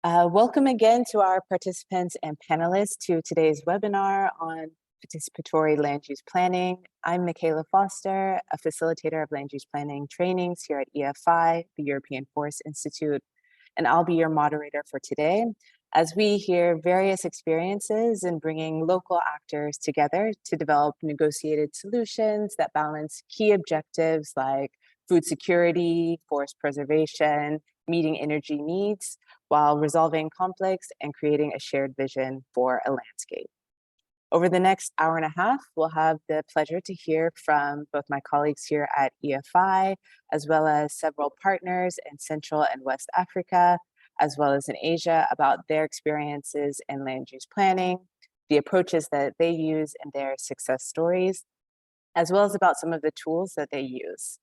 Welcome again to our participants and panelists to today's webinar on participatory land use planning. I'm Michaela Foster, a facilitator of land use planning trainings here at EFI, the European Forest Institute, and I'll be your moderator for today as we hear various experiences in bringing local actors together to develop negotiated solutions that balance key objectives like food security, forest preservation, meeting energy needs, while resolving conflicts and creating a shared vision for a landscape. Over the next hour and a half, we'll have the pleasure to hear from both my colleagues here at EFI, as well as several partners in Central and West Africa, as well as in Asia, about their experiences in land use planning, the approaches that they use and their success stories, as well as about some of the tools that they use.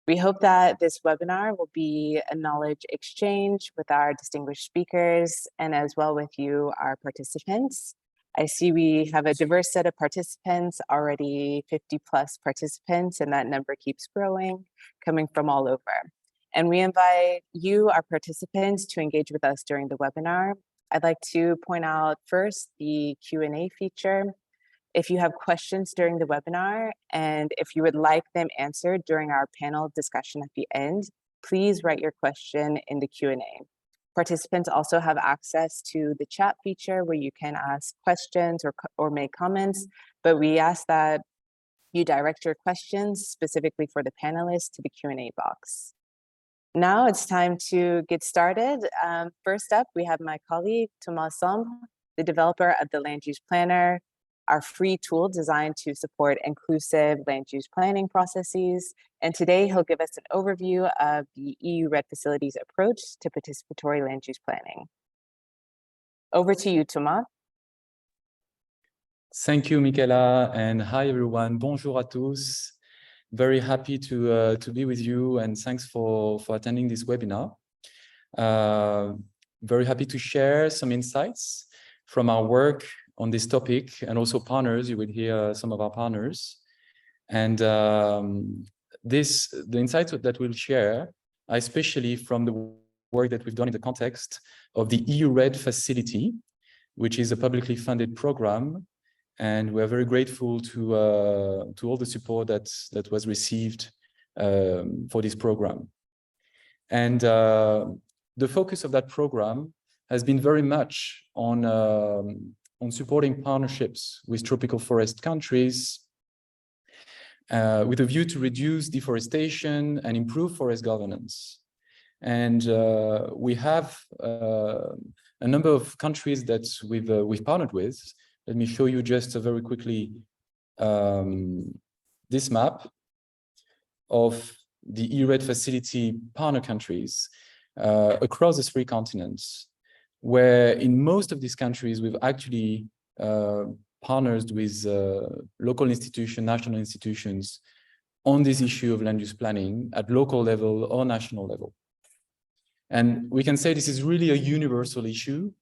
We hope that this webinar will be a knowledge exchange with our distinguished speakers and as well with you, our participants. I see we have a diverse set of participants, already 50 plus participants, and that number keeps growing, coming from all over. And we invite you, our participants, to engage with us during the webinar. I'd like to point out first the Q&A feature. If you have questions during the webinar, and if you would like them answered during our panel discussion at the end, please write your question in the Q&A. Participants also have access to the chat feature where you can ask questions or make comments, but we ask that you direct your questions specifically for the panelists to the Q&A box. Now it's time to get started. First up, we have my colleague, Thomas Sombre, the developer of the Land Use Planner, our free tool designed to support inclusive land use planning processes. And today he'll give us an overview of the EU RED Facility's approach to participatory land use planning. Over to you, Thomas. Thank you, Michaela, and hi everyone. Bonjour à tous. Very happy to be with you, and thanks for attending this webinar. Very happy to share some insights from our work on this topic, and also partners. You will hear some of our partners. And the insights that we'll share are especially from the work that we've done in the context of the EU RED Facility, which is a publicly funded program. And we're very grateful to all the support that was received for this program. And the focus of that program has been very much on supporting partnerships with tropical forest countries with a view to reduce deforestation and improve forest governance. And we have a number of countries that we've partnered with. Let me show you just very quickly this map of the EU RED Facility partner countries across the 3 continents, where in most of these countries, we've actually partnered with local institutions, national institutions on this issue of land use planning at local level or national level. And we can say this is really a universal issue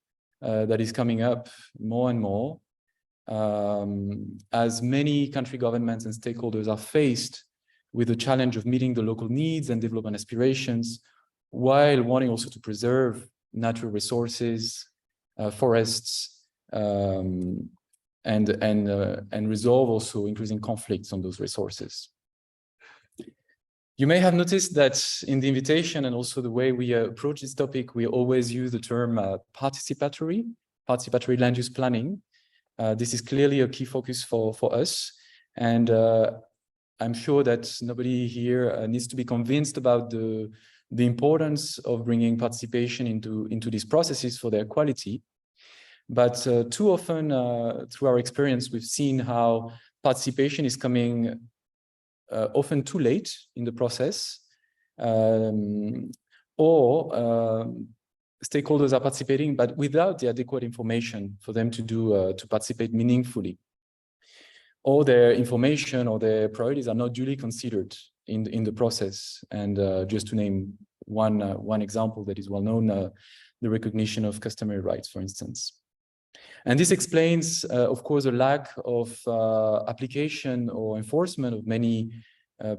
that is coming up more and more as many country governments and stakeholders are faced with the challenge of meeting the local needs and development aspirations while wanting also to preserve natural resources, forests, and resolve also increasing conflicts on those resources. You may have noticed that in the invitation and also the way we approach this topic, we always use the term participatory land use planning. This is clearly a key focus for us. And I'm sure that nobody here needs to be convinced about the importance of bringing participation into these processes for their quality. But too often, through our experience, we've seen how participation is coming often too late in the process, or stakeholders are participating, but without the adequate information for them to participate meaningfully. Or their information or their priorities are not duly considered in the process. And just to name one example that is well known, the recognition of customary rights, for instance. And this explains, of course, a lack of application or enforcement of many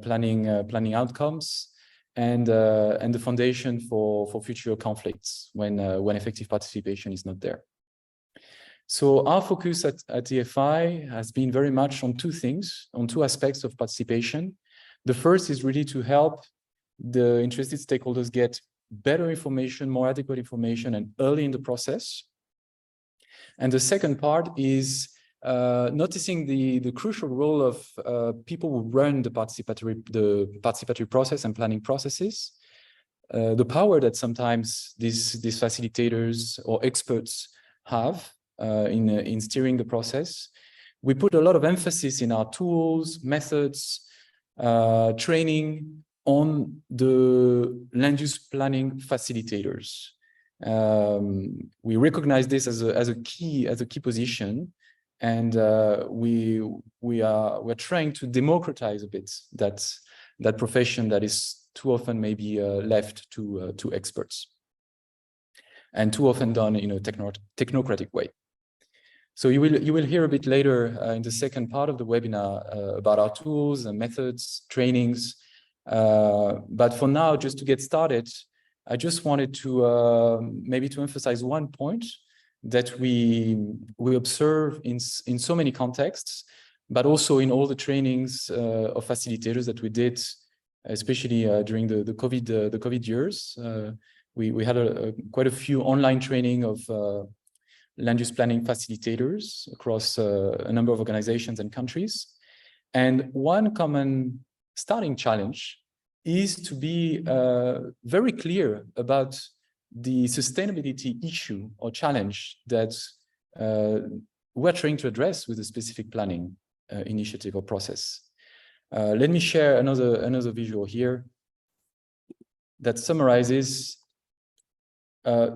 planning outcomes, and the foundation for future conflicts when effective participation is not there. So our focus at EFI has been very much on two things, on two aspects of participation. The first is really to help the interested stakeholders get better information, more adequate information, and early in the process. And the second part is noticing the crucial role of people who run the participatory process and planning processes, the power that sometimes these facilitators or experts have in steering the process. We put a lot of emphasis in our tools, methods, training on the land use planning facilitators. We recognize this as a key position, and we're trying to democratize a bit that profession that is too often maybe left to experts, and too often done in a technocratic way. So you will hear a bit later in the second part of the webinar about our tools and methods, trainings. But for now, just to get started, I just wanted to maybe to emphasize one point that we observe in so many contexts, but also in all the trainings of facilitators that we did, especially during the COVID years. We had quite a few online training of land use planning facilitators across a number of organizations and countries. And one common starting challenge is to be very clear about the sustainability issue or challenge that we're trying to address with a specific planning initiative or process. Let me share another visual here that summarizes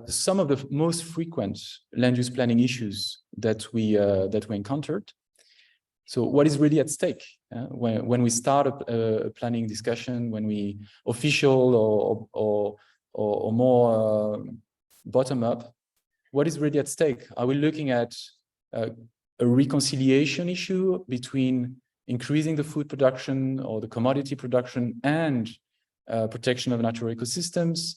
some of the most frequent land use planning issues that we encountered. So what is really at stake when we start a planning discussion, when we official or more bottom up, what is really at stake? Are we looking at a reconciliation issue between increasing the food production or the commodity production and protection of natural ecosystems?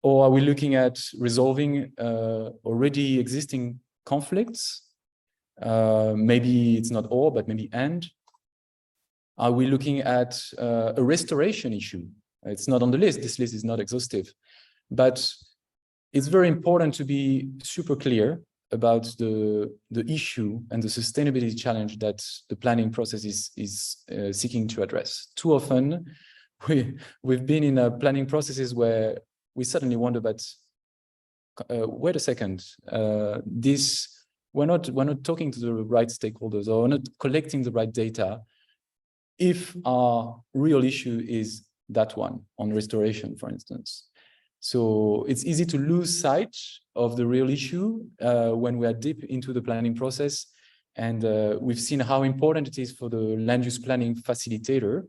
Or are we looking at resolving already existing conflicts? Maybe it's not all, but maybe and. Are we looking at a restoration issue? It's not on the list. This list is not exhaustive. But it's very important to be super clear about the issue and the sustainability challenge that the planning process is seeking to address. Too often, we've been in planning processes where we suddenly wonder, but wait a second, we're not talking to the right stakeholders, or we're not collecting the right data if our real issue is that one on restoration, for instance. So it's easy to lose sight of the real issue when we are deep into the planning process. And we've seen how important it is for the land use planning facilitator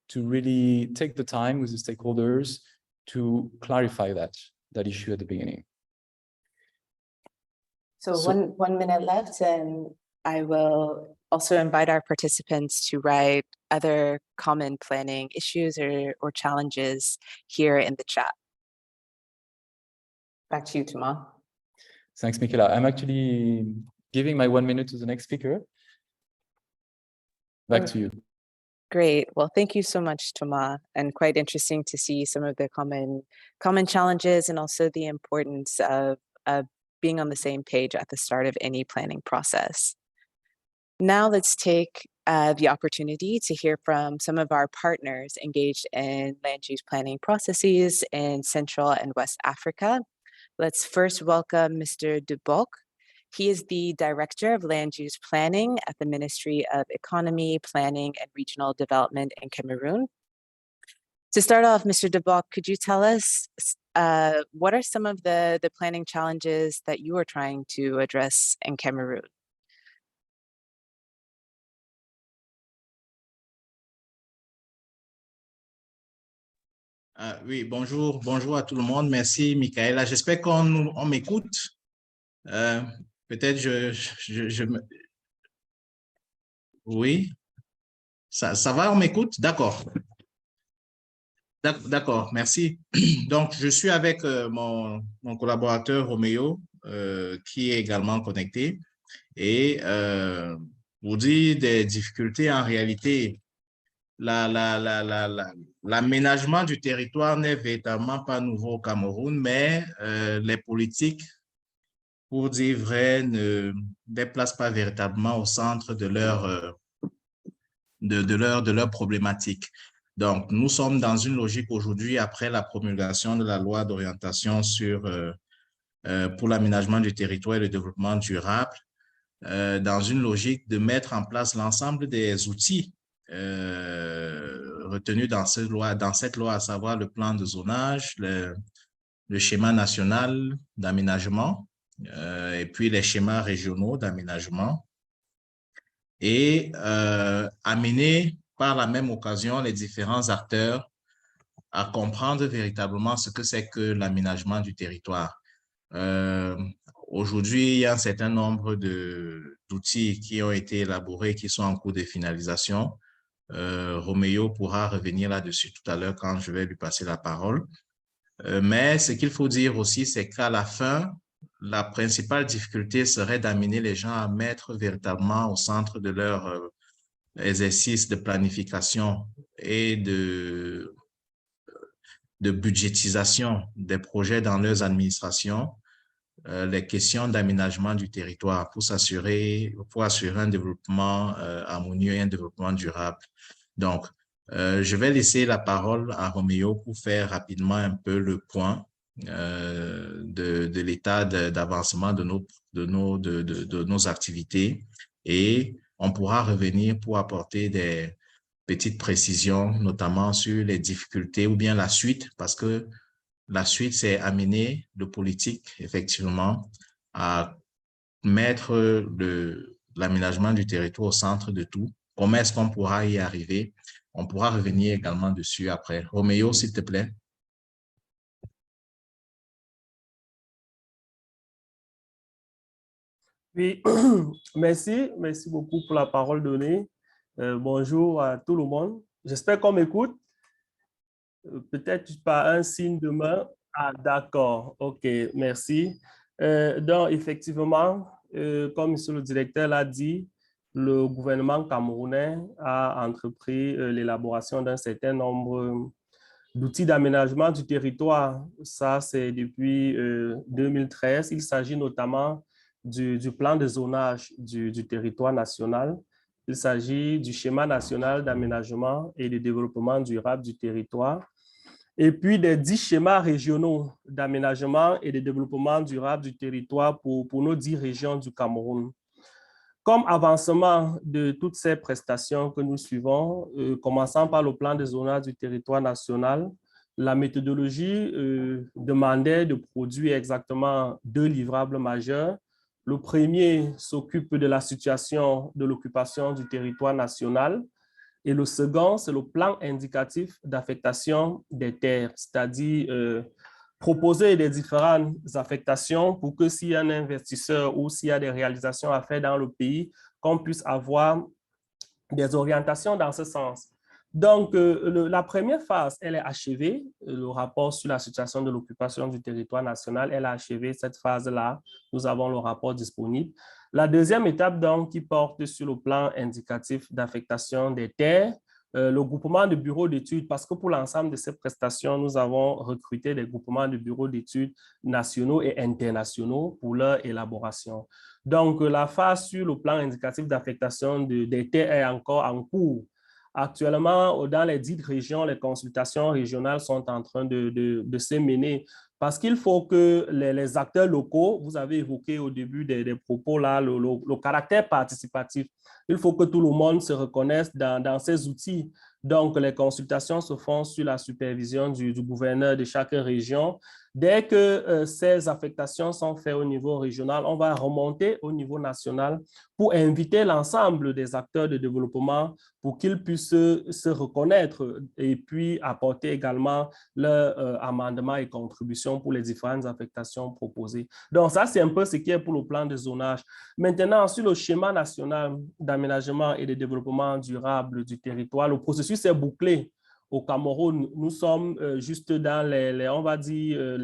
to really take the time with the stakeholders to clarify that issue at the beginning. So 1 minute left, and I will also invite our participants to write other common planning issues or challenges here in the chat. Back to you, Thomas. Thanks, Michaela. I'm actually giving my 1 minute to the next speaker. Back to you. Great. Well, thank you so much, Thomas, and quite interesting to see some of the common challenges and also the importance of being on the same page at the start of any planning process. Now let's take the opportunity to hear from some of our partners engaged in land use planning processes in Central and West Africa. Let's first welcome Mr. De Bock. He is the Director of Land Use Planning at the Ministry of Economy, Planning and Regional Development in Cameroon. To start off, Mr. De Bock, could you tell us what are some of the planning challenges that you are trying to address in Cameroon? Oui, bonjour à tout le monde. Merci, Michaela. J'espère qu'on m'écoute. Peut-être oui, ça va, on m'écoute? D'accord. D'accord, merci. Donc, je suis avec mon collaborateur Roméo, qui est également connecté. Et pour dire des difficultés, en réalité, l'aménagement du territoire n'est véritablement pas nouveau au Cameroun, mais les politiques, pour dire vrai, ne déplacent pas véritablement au centre de leur problématique. Donc, nous sommes dans une logique aujourd'hui, après la promulgation de la loi d'orientation pour l'aménagement du territoire et le développement durable, dans une logique de mettre en place l'ensemble des outils retenus dans cette loi, à savoir le plan de zonage, le schéma national d'aménagement et puis les schémas régionaux d'aménagement, et amener par la même occasion les différents acteurs à comprendre véritablement ce que c'est que l'aménagement du territoire. Aujourd'hui, il y a un certain nombre d'outils qui ont été élaborés, qui sont en cours de finalisation. Roméo pourra revenir là-dessus tout à l'heure quand je vais lui passer la parole. Mais ce qu'il faut dire aussi, c'est qu'à la fin, la principale difficulté serait d'amener les gens à mettre véritablement au centre de leur exercice de planification et de budgétisation des projets dans leurs administrations, les questions d'aménagement du territoire pour assurer un développement harmonieux et un développement durable. Donc, je vais laisser la parole à Roméo pour faire rapidement un peu le point de l'état d'avancement de nos activités, et on pourra revenir pour apporter des petites précisions, notamment sur les difficultés ou bien la suite, parce que la suite, c'est amener le politique, effectivement, à mettre l'aménagement du territoire au centre de tout. Comment est-ce qu'on pourra y arriver? On pourra revenir également dessus après. Roméo, s'il te plaît. Oui, merci beaucoup pour la parole donnée. Bonjour à tout le monde. J'espère qu'on m'écoute. Peut-être par un signe de main. Ah, d'accord. OK, merci. Donc, effectivement, comme monsieur le directeur l'a dit, le gouvernement camerounais a entrepris l'élaboration d'un certain nombre d'outils d'aménagement du territoire. Ça, c'est depuis 2013. Il s'agit notamment du plan de zonage du territoire national. Il s'agit du schéma national d'aménagement et de développement durable du territoire, et puis des 10 schémas régionaux d'aménagement et de développement durable du territoire pour nos 10 régions du Cameroun. Comme avancement de toutes ces prestations que nous suivons, commençant par le plan de zonage du territoire national, la méthodologie demandait de produire exactement 2 livrables majeurs. Le premier s'occupe de la situation de l'occupation du territoire national, et le second, c'est le plan indicatif d'affectation des terres, c'est-à-dire proposer des différentes affectations pour que s'il y a un investisseur ou s'il y a des réalisations à faire dans le pays, qu'on puisse avoir des orientations dans ce sens. Donc, la première phase, elle est achevée. Le rapport sur la situation de l'occupation du territoire national, elle a achevé cette phase-là. Nous avons le rapport disponible. La deuxième étape, donc, qui porte sur le plan indicatif d'affectation des terres, le groupement de bureaux d'études, parce que pour l'ensemble de ces prestations, nous avons recruté des groupements de bureaux d'études nationaux et internationaux pour leur élaboration. Donc, la phase sur le plan indicatif d'affectation des terres est encore en cours. Actuellement, dans les 10 régions, les consultations régionales sont en train de se mener, parce qu'il faut que les acteurs locaux, vous avez évoqué au début des propos là, le caractère participatif, il faut que tout le monde se reconnaisse dans ces outils. Donc, les consultations se font sur la supervision du gouverneur de chaque région. Dès que ces affectations sont faites au niveau régional, on va remonter au niveau national pour inviter l'ensemble des acteurs de développement pour qu'ils puissent se reconnaître et puis apporter également leurs amendements et contributions pour les différentes affectations proposées. Donc, ça, c'est un peu ce qui est pour le plan de zonage. Maintenant, sur le schéma national d'aménagement et de développement durable du territoire, le processus est bouclé. au Cameroun, nous sommes juste dans on va dire,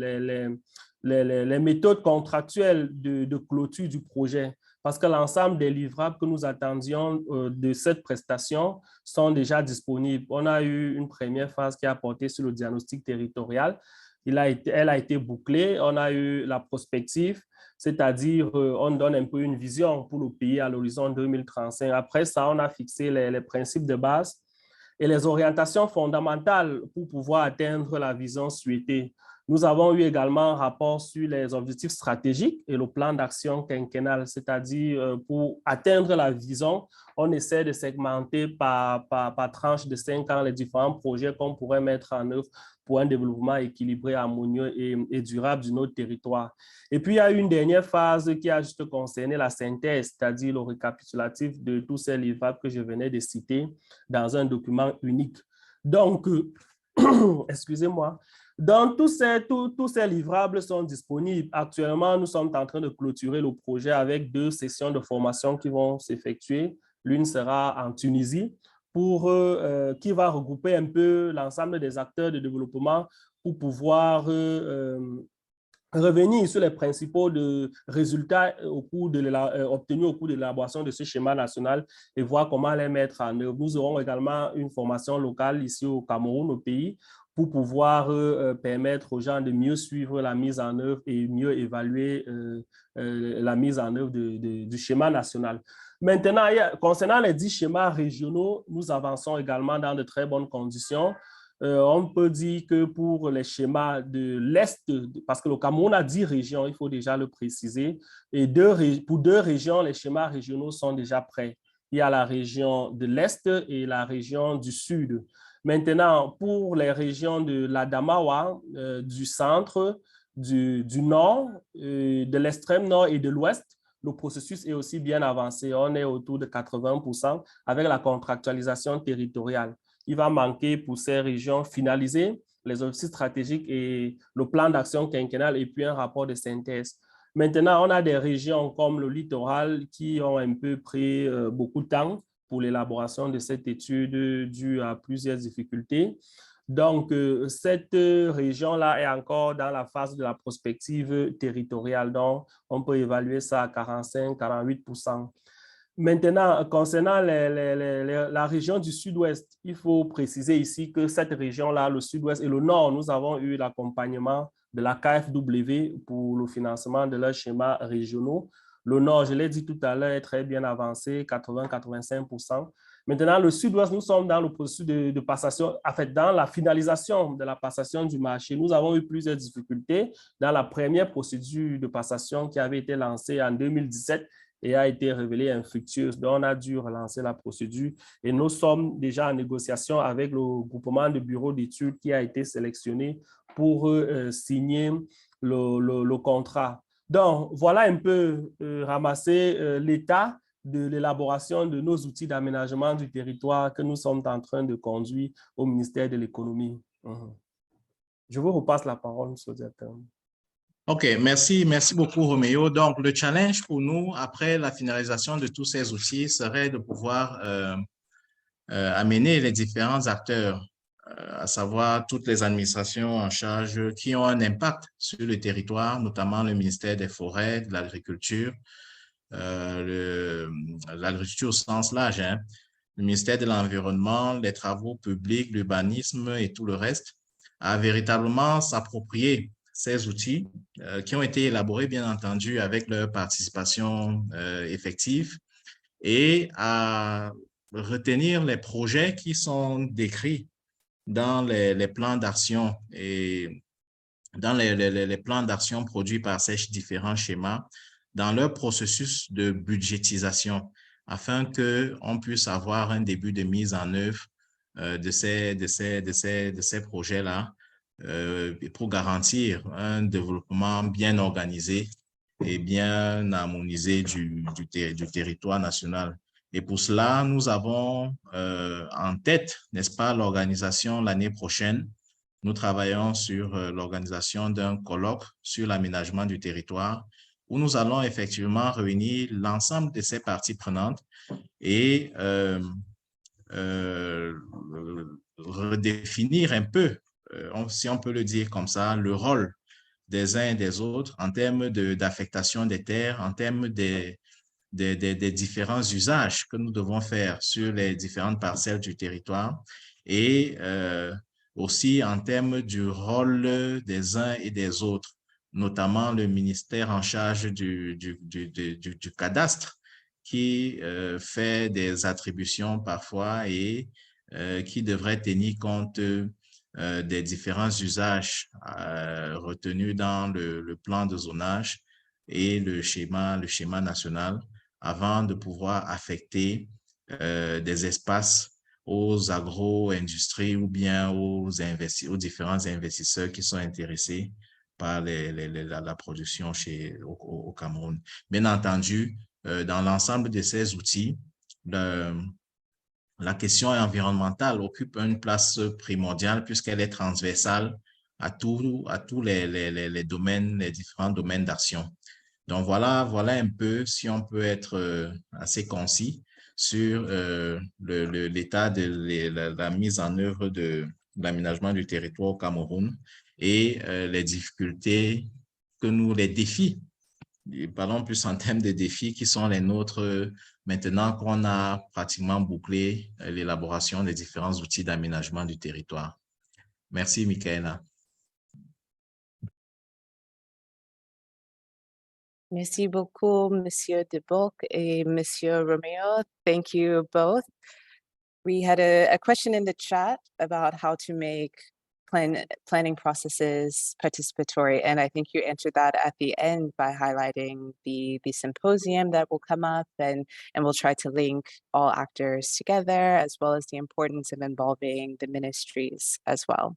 les méthodes contractuelles de clôture du projet, parce que l'ensemble des livrables que nous attendions de cette prestation sont déjà disponibles. On a eu une première phase qui a porté sur le diagnostic territorial. Elle a été bouclée. On a eu la prospective, c'est-à-dire on donne un peu une vision pour le pays à l'horizon 2035. Après ça, on a fixé les principes de base et les orientations fondamentales pour pouvoir atteindre la vision souhaitée. Nous avons eu également un rapport sur les objectifs stratégiques et le plan d'action quinquennal, c'est-à-dire pour atteindre la vision, on essaie de segmenter par tranche de 5 ans les différents projets qu'on pourrait mettre en œuvre pour un développement équilibré, harmonieux et durable de notre territoire. Et puis, il y a une dernière phase qui a juste concerné la synthèse, c'est-à-dire le récapitulatif de tous ces livrables que je venais de citer dans un document unique. Donc, excusez-moi, donc tous ces livrables sont disponibles. Actuellement, nous sommes en train de clôturer le projet avec 2 sessions de formation qui vont s'effectuer. L'une sera en Tunisie, qui va regrouper un peu l'ensemble des acteurs de développement pour pouvoir revenir sur les principaux résultats obtenus au cours de l'élaboration de ce schéma national et voir comment les mettre en œuvre. Nous aurons également une formation locale ici au Cameroun, au pays, pour pouvoir permettre aux gens de mieux suivre la mise en œuvre et mieux évaluer la mise en œuvre du schéma national. Maintenant, concernant les 10 schémas régionaux, nous avançons également dans de très bonnes conditions. On peut dire que pour les schémas de l'Est, parce que le Cameroun a 10 régions, il faut déjà le préciser, et pour 2 régions, les schémas régionaux sont déjà prêts. Il y a la région de l'Est et la région du Sud. Maintenant, pour les régions de l'Adamawa, du centre, du nord, de l'extrême nord et de l'ouest, le processus est aussi bien avancé. On est autour de 80% avec la contractualisation territoriale. Il va manquer pour ces régions finaliser les objectifs stratégiques et le plan d'action quinquennal et puis un rapport de synthèse. Maintenant, on a des régions comme le littoral qui ont un peu pris beaucoup de temps pour l'élaboration de cette étude due à plusieurs difficultés. Donc, cette région-là est encore dans la phase de la prospective territoriale. Donc, on peut évaluer ça à 45-48%. Maintenant, concernant la région du sud-ouest, il faut préciser ici que cette région-là, le sud-ouest et le nord, nous avons eu l'accompagnement de la KfW pour le financement de leurs schémas régionaux. Le nord, je l'ai dit tout à l'heure, est très bien avancé, 80-85%. Maintenant, le sud-ouest, nous sommes dans le processus de passation, en fait, dans la finalisation de la passation du marché. Nous avons eu plusieurs difficultés dans la première procédure de passation qui avait été lancée en 2017 et a été révélée infructueuse. Donc, on a dû relancer la procédure et nous sommes déjà en négociation avec le groupement de bureaux d'études qui a été sélectionné pour signer le contrat. Donc, voilà un peu ramasser l'état de l'élaboration de nos outils d'aménagement du territoire que nous sommes en train de conduire au ministère de l'Économie. Je vous repasse la parole, monsieur le directeur. OK, merci beaucoup, Roméo. Donc, le challenge pour nous, après la finalisation de tous ces outils, serait de pouvoir amener les différents acteurs, à savoir toutes les administrations en charge qui ont un impact sur le territoire, notamment le ministère des Forêts, de l'Agriculture, l'agriculture au sens large, hein, le ministère de l'Environnement, les travaux publics, l'urbanisme et tout le reste, à véritablement s'approprier ces outils qui ont été élaborés, bien entendu, avec leur participation effective et à retenir les projets qui sont décrits dans les plans d'action et dans les plans d'action produits par ces différents schémas dans leur processus de budgétisation afin qu'on puisse avoir un début de mise en œuvre de ces projets-là pour garantir un développement bien organisé et bien harmonisé du territoire national. Et pour cela, nous avons en tête, n'est-ce pas, l'organisation l'année prochaine. Nous travaillons sur l'organisation d'un colloque sur l'aménagement du territoire où nous allons effectivement réunir l'ensemble de ces parties prenantes et redéfinir un peu, si on peut le dire comme ça, le rôle des uns et des autres en termes d'affectation des terres, en termes des différents usages que nous devons faire sur les différentes parcelles du territoire et aussi en termes du rôle des uns et des autres, notamment le ministère en charge du cadastre qui fait des attributions parfois et qui devrait tenir compte des différents usages retenus dans le plan de zonage et le schéma national avant de pouvoir affecter des espaces aux agro-industries ou bien aux différents investisseurs qui sont intéressés par la production au Cameroun. Bien entendu, dans l'ensemble de ces outils, la question environnementale occupe une place primordiale puisqu'elle est transversale à tous les domaines, les différents domaines d'action. Donc, voilà un peu, si on peut être assez concis sur l'état de la mise en œuvre de l'aménagement du territoire au Cameroun et les difficultés les défis, parlons plus en termes de défis qui sont les nôtres maintenant qu'on a pratiquement bouclé l'élaboration des différents outils d'aménagement du territoire. Merci, Michaela. Merci beaucoup, Monsieur Deboc et Monsieur Romeo. Thank you both. We had a question in the chat about how to make planning processes participatory, and I think you answered that at the end by highlighting the symposium that will come up, and we'll try to link all actors together, as well as the importance of involving the ministries as well.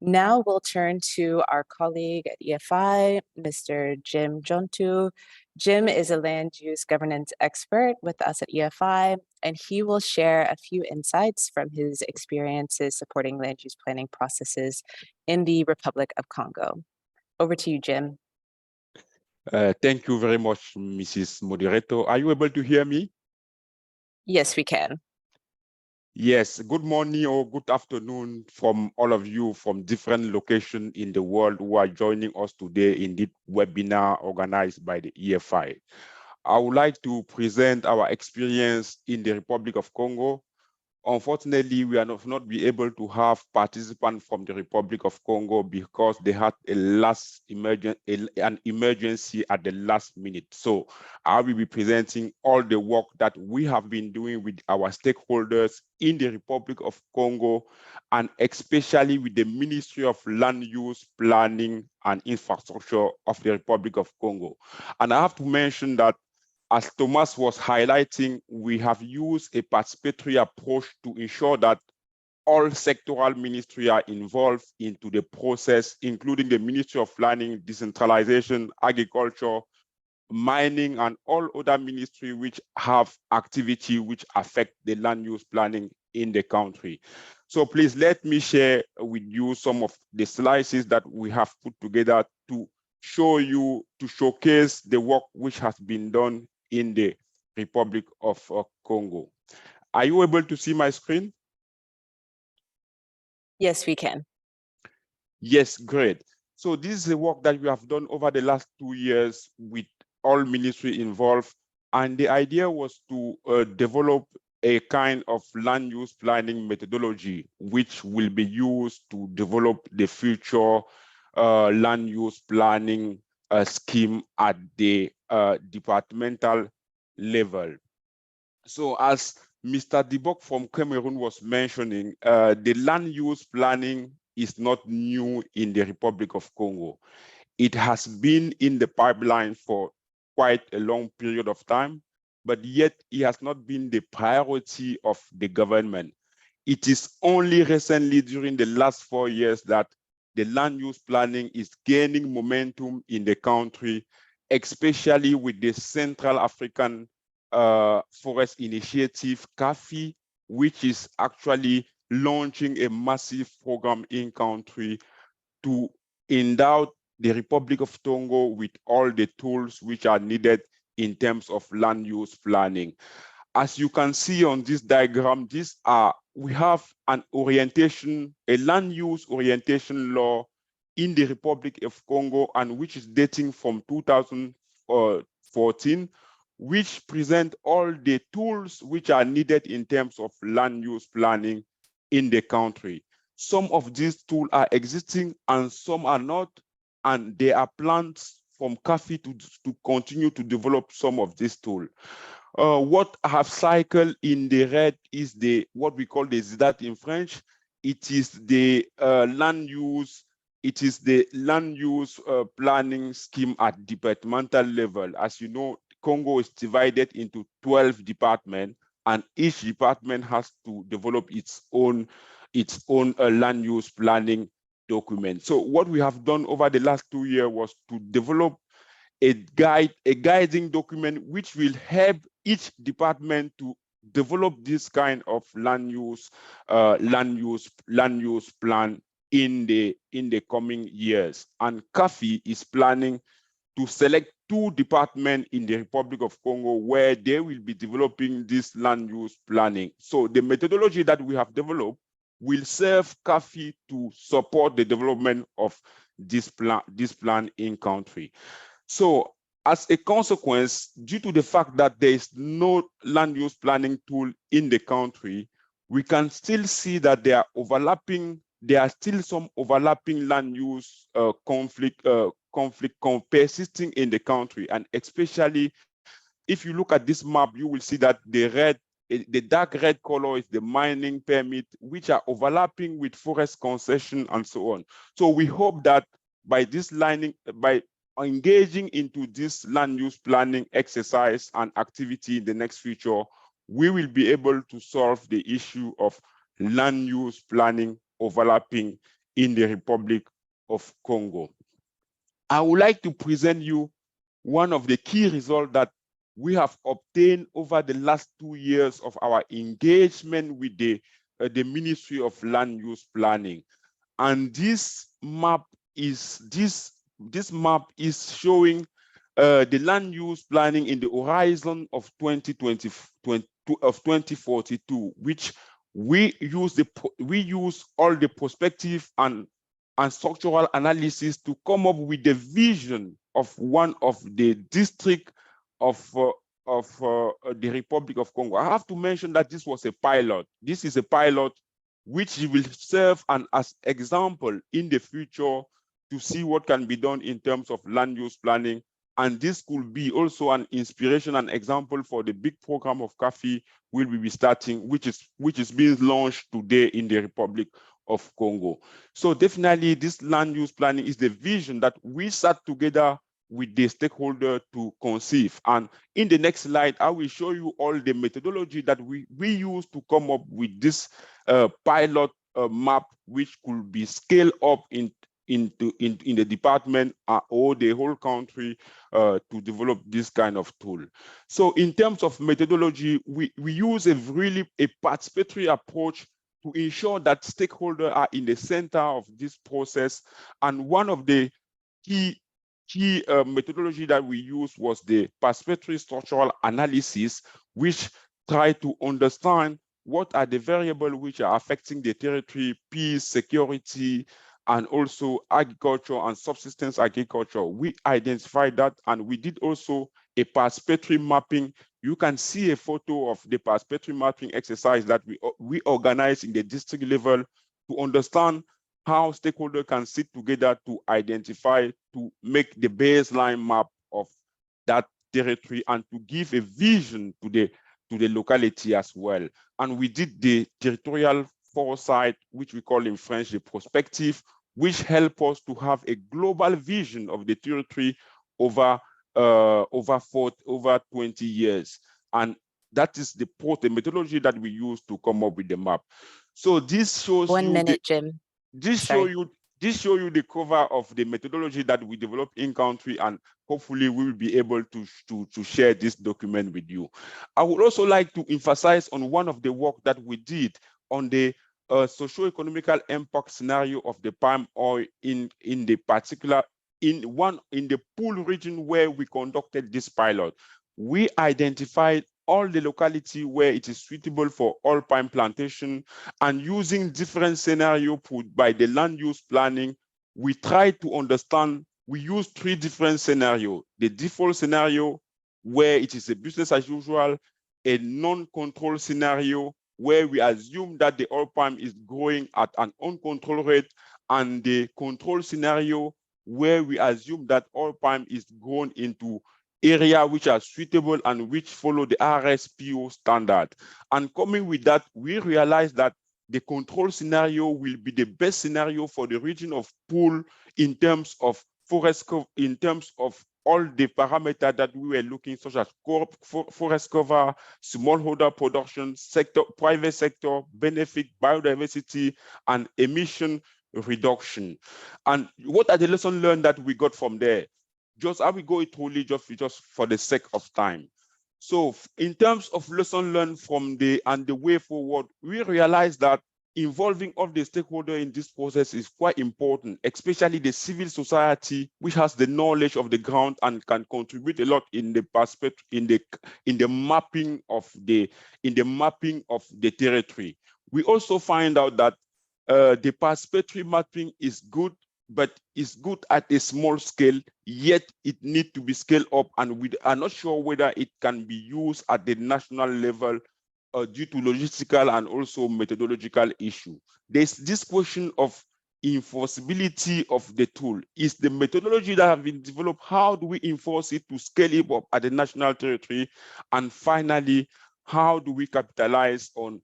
Now we'll turn to our colleague at EFI, Mr. Jim Jontu. Jim is a land use governance expert with us at EFI, and he will share a few insights from his experiences supporting land use planning processes in the Republic of Congo. Over to you, Jim. Thank you very much, Mrs. Moderator. Are you able to hear me? Yes, we can. Yes, good morning or good afternoon from all of you from different locations in the world who are joining us today in this webinar organized by the EFI. I would like to present our experience in the Republic of Congo. Unfortunately, we are not be able to have participants from the Republic of Congo because they had an emergency at the last minute. So I will be presenting all the work that we have been doing with our stakeholders in the Republic of Congo, and especially with the Ministry of Land Use, Planning and Infrastructure of the Republic of Congo. And I have to mention that, as Thomas was highlighting, we have used a participatory approach to ensure that all sectoral ministries are involved into the process, including the Ministry of Planning, Decentralization, Agriculture, Mining, and all other ministries which have activity which affect the land use planning in the country. So please let me share with you some of the slides that we have put together to showcase the work which has been done in the Republic of Congo. Are you able to see my screen? Yes, we can. Yes, great. So this is the work that we have done over the last 2 years with all ministries involved. And the idea was to develop a kind of land use planning methodology, which will be used to develop the future land use planning scheme at the departmental level. So as Mr. Dibok from Cameroon was mentioning, the land use planning is not new in the Republic of Congo. It has been in the pipeline for quite a long period of time, but yet it has not been the priority of the government. It is only recently during the last 4 years that the land use planning is gaining momentum in the country, especially with the Central African Forest Initiative, CAFI, which is actually launching a massive program in country to endow the Republic of Congo with all the tools which are needed in terms of land use planning. As you can see on this diagram, we have an orientation, a land use orientation law in the Republic of Congo, and which is dating from 2014, which present all the tools which are needed in terms of land use planning in the country. Some of these tools are existing and some are not, and there are plans from CAFI to continue to develop some of these tools. What I have cycled in the red is what we call the ZDAT in French. It is the land use planning scheme at departmental level. As you know, Congo is divided into 12 departments, and each department has to develop its own land use planning document. So what we have done over the last 2 years was to develop a guiding document which will help each department to develop this kind of land use plan in the coming years. And CAFI is planning to select 2 departments in the Republic of Congo where they will be developing this land use planning. So the methodology that we have developed will serve CAFI to support the development of this plan in country. So as a consequence, due to the fact that there is no land use planning tool in the country, we can still see that there are still some overlapping land use conflict persisting in the country. And especially if you look at this map, you will see that the dark red color is the mining permit, which are overlapping with forest concession and so on. So we hope that by engaging into this land use planning exercise and activity in the next future, we will be able to solve the issue of land use planning overlapping in the Republic of Congo. I would like to present you one of the key results that we have obtained over the last 2 years of our engagement with the Ministry of Land Use Planning. And this map is showing the land use planning in the horizon of 2042, which we use all the prospective and structural analysis to come up with the vision of one of the districts of the Republic of Congo. I have to mention that this was a pilot. This is a pilot which will serve as example in the future to see what can be done in terms of land use planning. And this could be also an inspiration and example for the big program of CAFI we will be starting, which is being launched today in the Republic of Congo. So definitely this land use planning is the vision that we sat together with the stakeholder to conceive. And in the next slide, I will show you all the methodology that we use to come up with this pilot map, which could be scaled up in the department or the whole country to develop this kind of tool. So in terms of methodology, we use a participatory approach to ensure that stakeholders are in the center of this process. And one of the key methodology that we used was the participatory structural analysis, which try to understand what are the variables which are affecting the territory, peace, security, and also agriculture and subsistence agriculture. We identified that, and we did also a participatory mapping. You can see a photo of the participatory mapping exercise that we organized in the district level to understand how stakeholders can sit together to identify, to make the baseline map of that territory and to give a vision to the locality as well. And we did the territorial foresight, which we call in French the prospective, which help us to have a global vision of the territory over 20 years. And that is the methodology that we use to come up with the map. So this shows 1 minute, Jim. This show you the cover of the methodology that we developed in country, and hopefully we will be able to share this document with you. I would also like to emphasize on one of the work that we did on the socio-economical impact scenario of the palm oil in the Pool region where we conducted this pilot. We identified all the locality where it is suitable for oil palm plantation, and using different scenarios put by the land use planning, we try to understand, we use 3 different scenarios. The default scenario, where it is a business as usual, a non-control scenario, where we assume that the oil palm is growing at an uncontrolled rate, and the control scenario, where we assume that oil palm is grown into area which are suitable and which follow the RSPO standard. And coming with that, we realize that the control scenario will be the best scenario for the region of Pool in terms of forest cover, in terms of all the parameters that we were looking, such as forest cover, smallholder production, sector, private sector, benefit, biodiversity, and emission reduction. And what are the lessons learned that we got from there? Just I will go it through just for the sake of time. So in terms of lesson learned from the way forward, we realize that involving all the stakeholders in this process is quite important, especially the civil society, which has the knowledge of the ground and can contribute a lot in the perspective, in the mapping of the territory. We also find out that the participatory mapping is good, but it's good at a small scale, yet it needs to be scaled up, and we are not sure whether it can be used at the national level due to logistical and also methodological issue. There's this question of enforceability of the tool. Is the methodology that have been developed, how do we enforce it to scale it up at the national territory? And finally, how do we capitalize on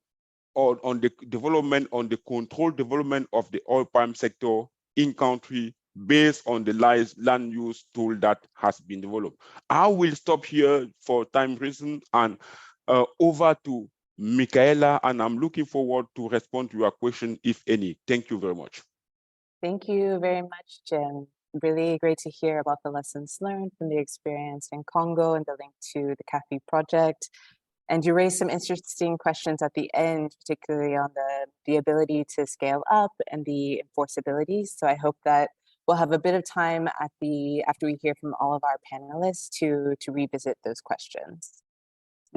the development, on the controlled development of the oil palm sector in country based on the land use tool that has been developed? I will stop here for time reasons and over to Michaela, and I'm looking forward to respond to your question, if any. Thank you very much. Thank you very much, Jim. Really great to hear about the lessons learned from the experience in Congo and the link to the CAFI project. And you raised some interesting questions at the end, particularly on the ability to scale up and the enforceability. So I hope that we'll have a bit of time after we hear from all of our panelists to revisit those questions.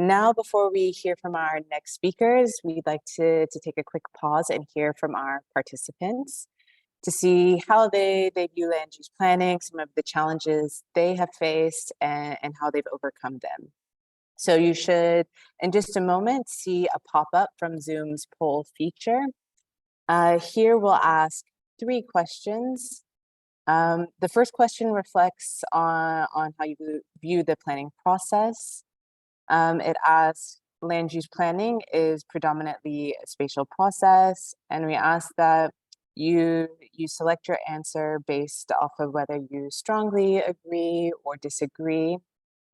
Now, before we hear from our next speakers, we'd like to take a quick pause and hear from our participants to see how they view land use planning, some of the challenges they have faced, and how they've overcome them. So you should, in just a moment, see a pop-up from Zoom's poll feature. Here we'll ask 3 questions. The first question reflects on how you view the planning process. It asks, land use planning is predominantly a spatial process, and we ask that you select your answer based off of whether you strongly agree or disagree.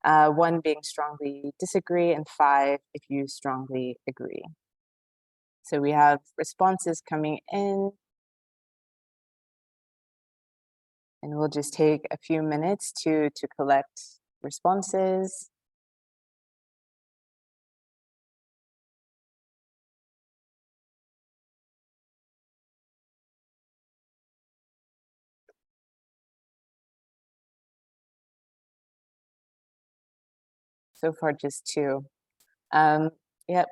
1 being strongly disagree, and 5 if you strongly agree. So we have responses coming in, and we'll just take a few minutes to collect responses. So far, just 2. Yep,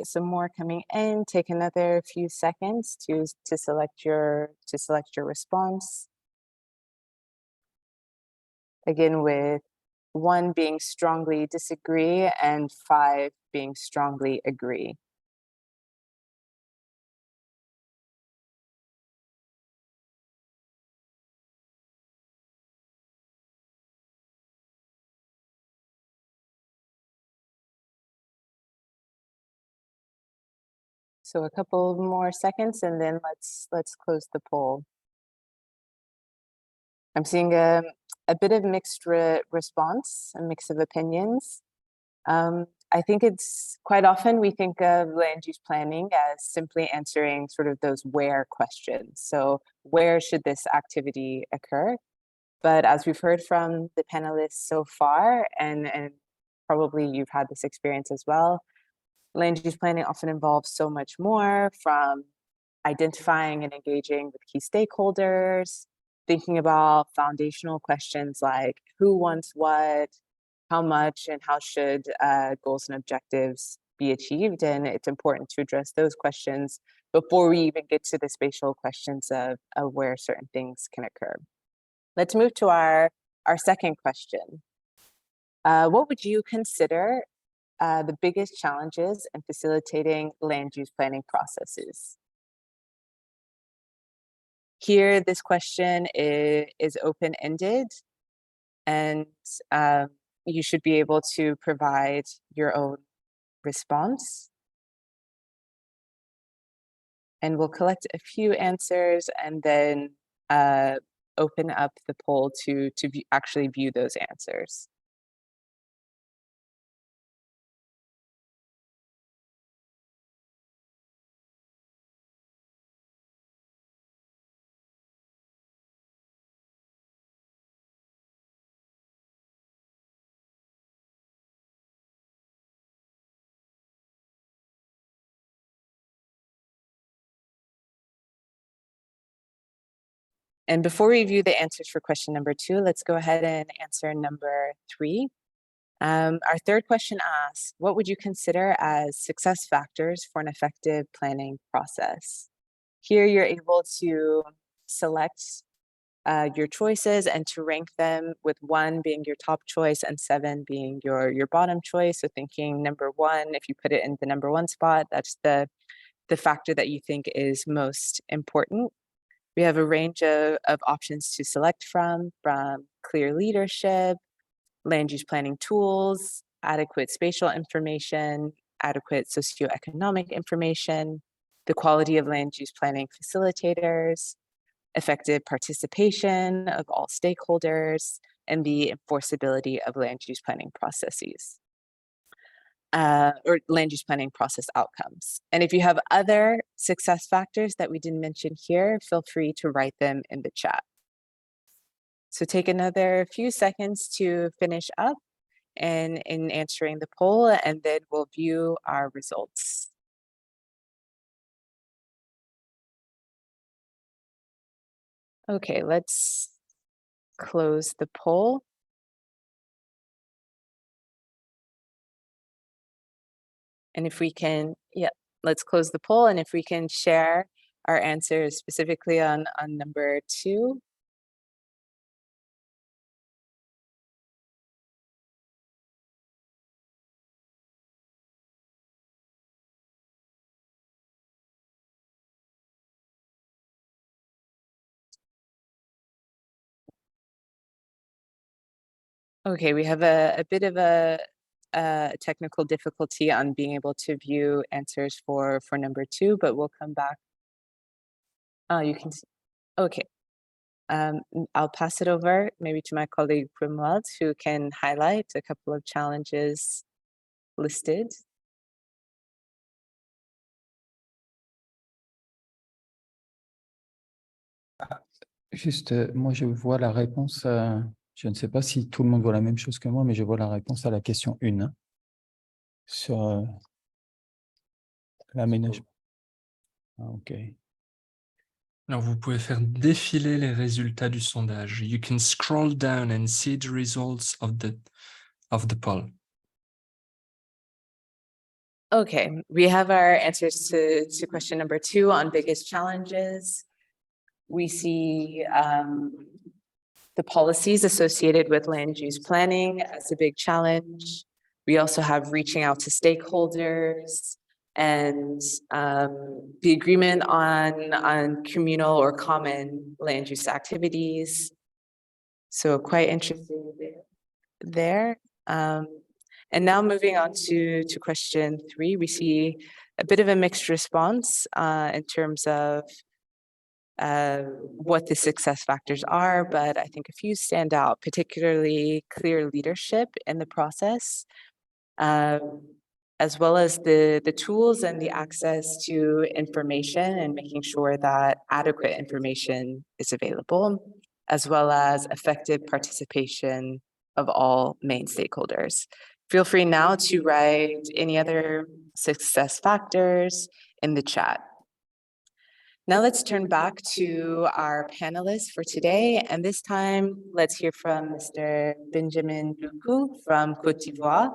some more coming in. Take another few seconds to select your response. Again, with 1 being strongly disagree and 5 being strongly agree. So a couple more seconds, and then let's close the poll. I'm seeing a bit of mixed response, a mix of opinions. I think it's quite often we think of land use planning as simply answering sort of those where questions. So where should this activity occur? But as we've heard from the panelists so far, and probably you've had this experience as well, land use planning often involves so much more, from identifying and engaging with key stakeholders, thinking about foundational questions like who wants what, how much and how should goals and objectives be achieved. And it's important to address those questions before we even get to the spatial questions of where certain things can occur. Let's move to our second question. What would you consider the biggest challenges in facilitating land use planning processes? Here, this question is open-ended, and you should be able to provide your own response. And we'll collect a few answers and then open up the poll to actually view those answers. And before we review the answers for question number 2, let's go ahead and answer number 3. Our third question asks, what would you consider as success factors for an effective planning process? Here you're able to select your choices and to rank them, with 1 being your top choice and 7 being your bottom choice. So thinking number 1, if you put it in the number 1 spot, that's the factor that you think is most important. We have a range of options to select from clear leadership, land use planning tools, adequate spatial information, adequate socioeconomic information, the quality of land use planning facilitators, effective participation of all stakeholders, and the enforceability of land use planning processes. Or land use planning process outcomes. And if you have other success factors that we didn't mention here, feel free to write them in the chat. So take another few seconds to finish up in answering the poll, and then we'll view our results. Okay, let's close the poll. And if we can, let's close the poll. And if we can share our answers specifically on number 2. Okay, we have a bit of a technical difficulty on being able to view answers for number 2, but we'll come back. Oh, you can see. Okay. I'll pass it over maybe to my colleague Primwald, who can highlight a couple of challenges listed. Juste, moi je vois la réponse, je ne sais pas si tout le monde voit la même chose que moi, mais je vois la réponse à la question 1 sur l'aménagement. Ah, ok. Alors, vous pouvez faire défiler les résultats du sondage. You can scroll down and see the results of the poll. Okay, we have our answers to question number 2 on biggest challenges. We see the policies associated with land use planning as a big challenge. We also have reaching out to stakeholders and the agreement on communal or common land use activities. So quite interesting there. And now moving on to question 3, we see a bit of a mixed response in terms of what the success factors are, but I think a few stand out, particularly clear leadership in the process, as well as the tools and the access to information and making sure that adequate information is available, as well as effective participation of all main stakeholders. Feel free now to write any other success factors in the chat. Now let's turn back to our panelists for today, and this time let's hear from Mr. Benjamin Luku from Côte d'Ivoire.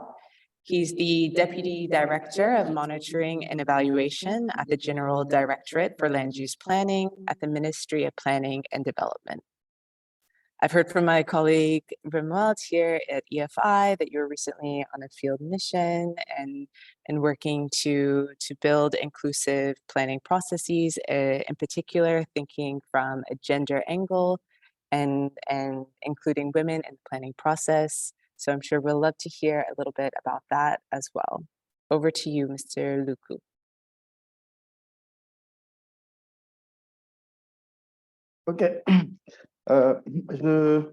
He's the Deputy Director of Monitoring and Evaluation at the General Directorate for Land Use Planning at the Ministry of Planning and Development. I've heard from my colleague Romuald here at EFI that you were recently on a field mission and working to build inclusive planning processes, in particular thinking from a gender angle and including women in the planning process. So I'm sure we'll love to hear a little bit about that as well. Over to you, Mr. Luku. OK. Je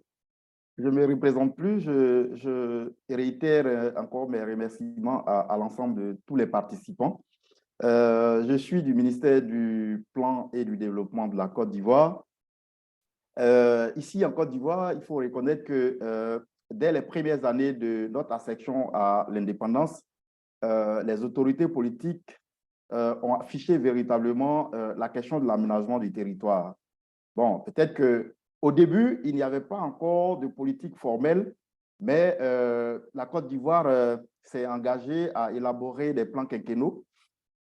ne me représente plus. Je réitère encore mes remerciements à l'ensemble de tous les participants. Je suis du ministère du Plan et du Développement de la Côte d'Ivoire. Ici, en Côte d'Ivoire, il faut reconnaître que dès les premières années de notre accession à l'indépendance, les autorités politiques ont affiché véritablement la question de l'aménagement du territoire. Bon, peut-être qu'au début, il n'y avait pas encore de politique formelle, mais la Côte d'Ivoire s'est engagée à élaborer des plans quinquennaux.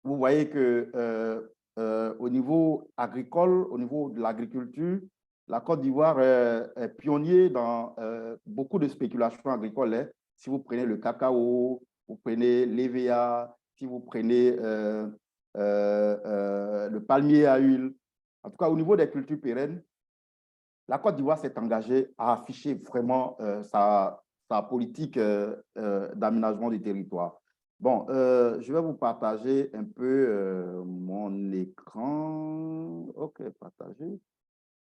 Vous voyez qu'au niveau agricole, au niveau de l'agriculture, la Côte d'Ivoire est pionnier dans beaucoup de spéculations agricoles. Hein. Si vous prenez le cacao, vous prenez l'EVA, si vous prenez le palmier à huile. En tout cas, au niveau des cultures pérennes, la Côte d'Ivoire s'est engagée à afficher vraiment sa politique d'aménagement du territoire. Bon, je vais vous partager un peu mon écran. OK, partager.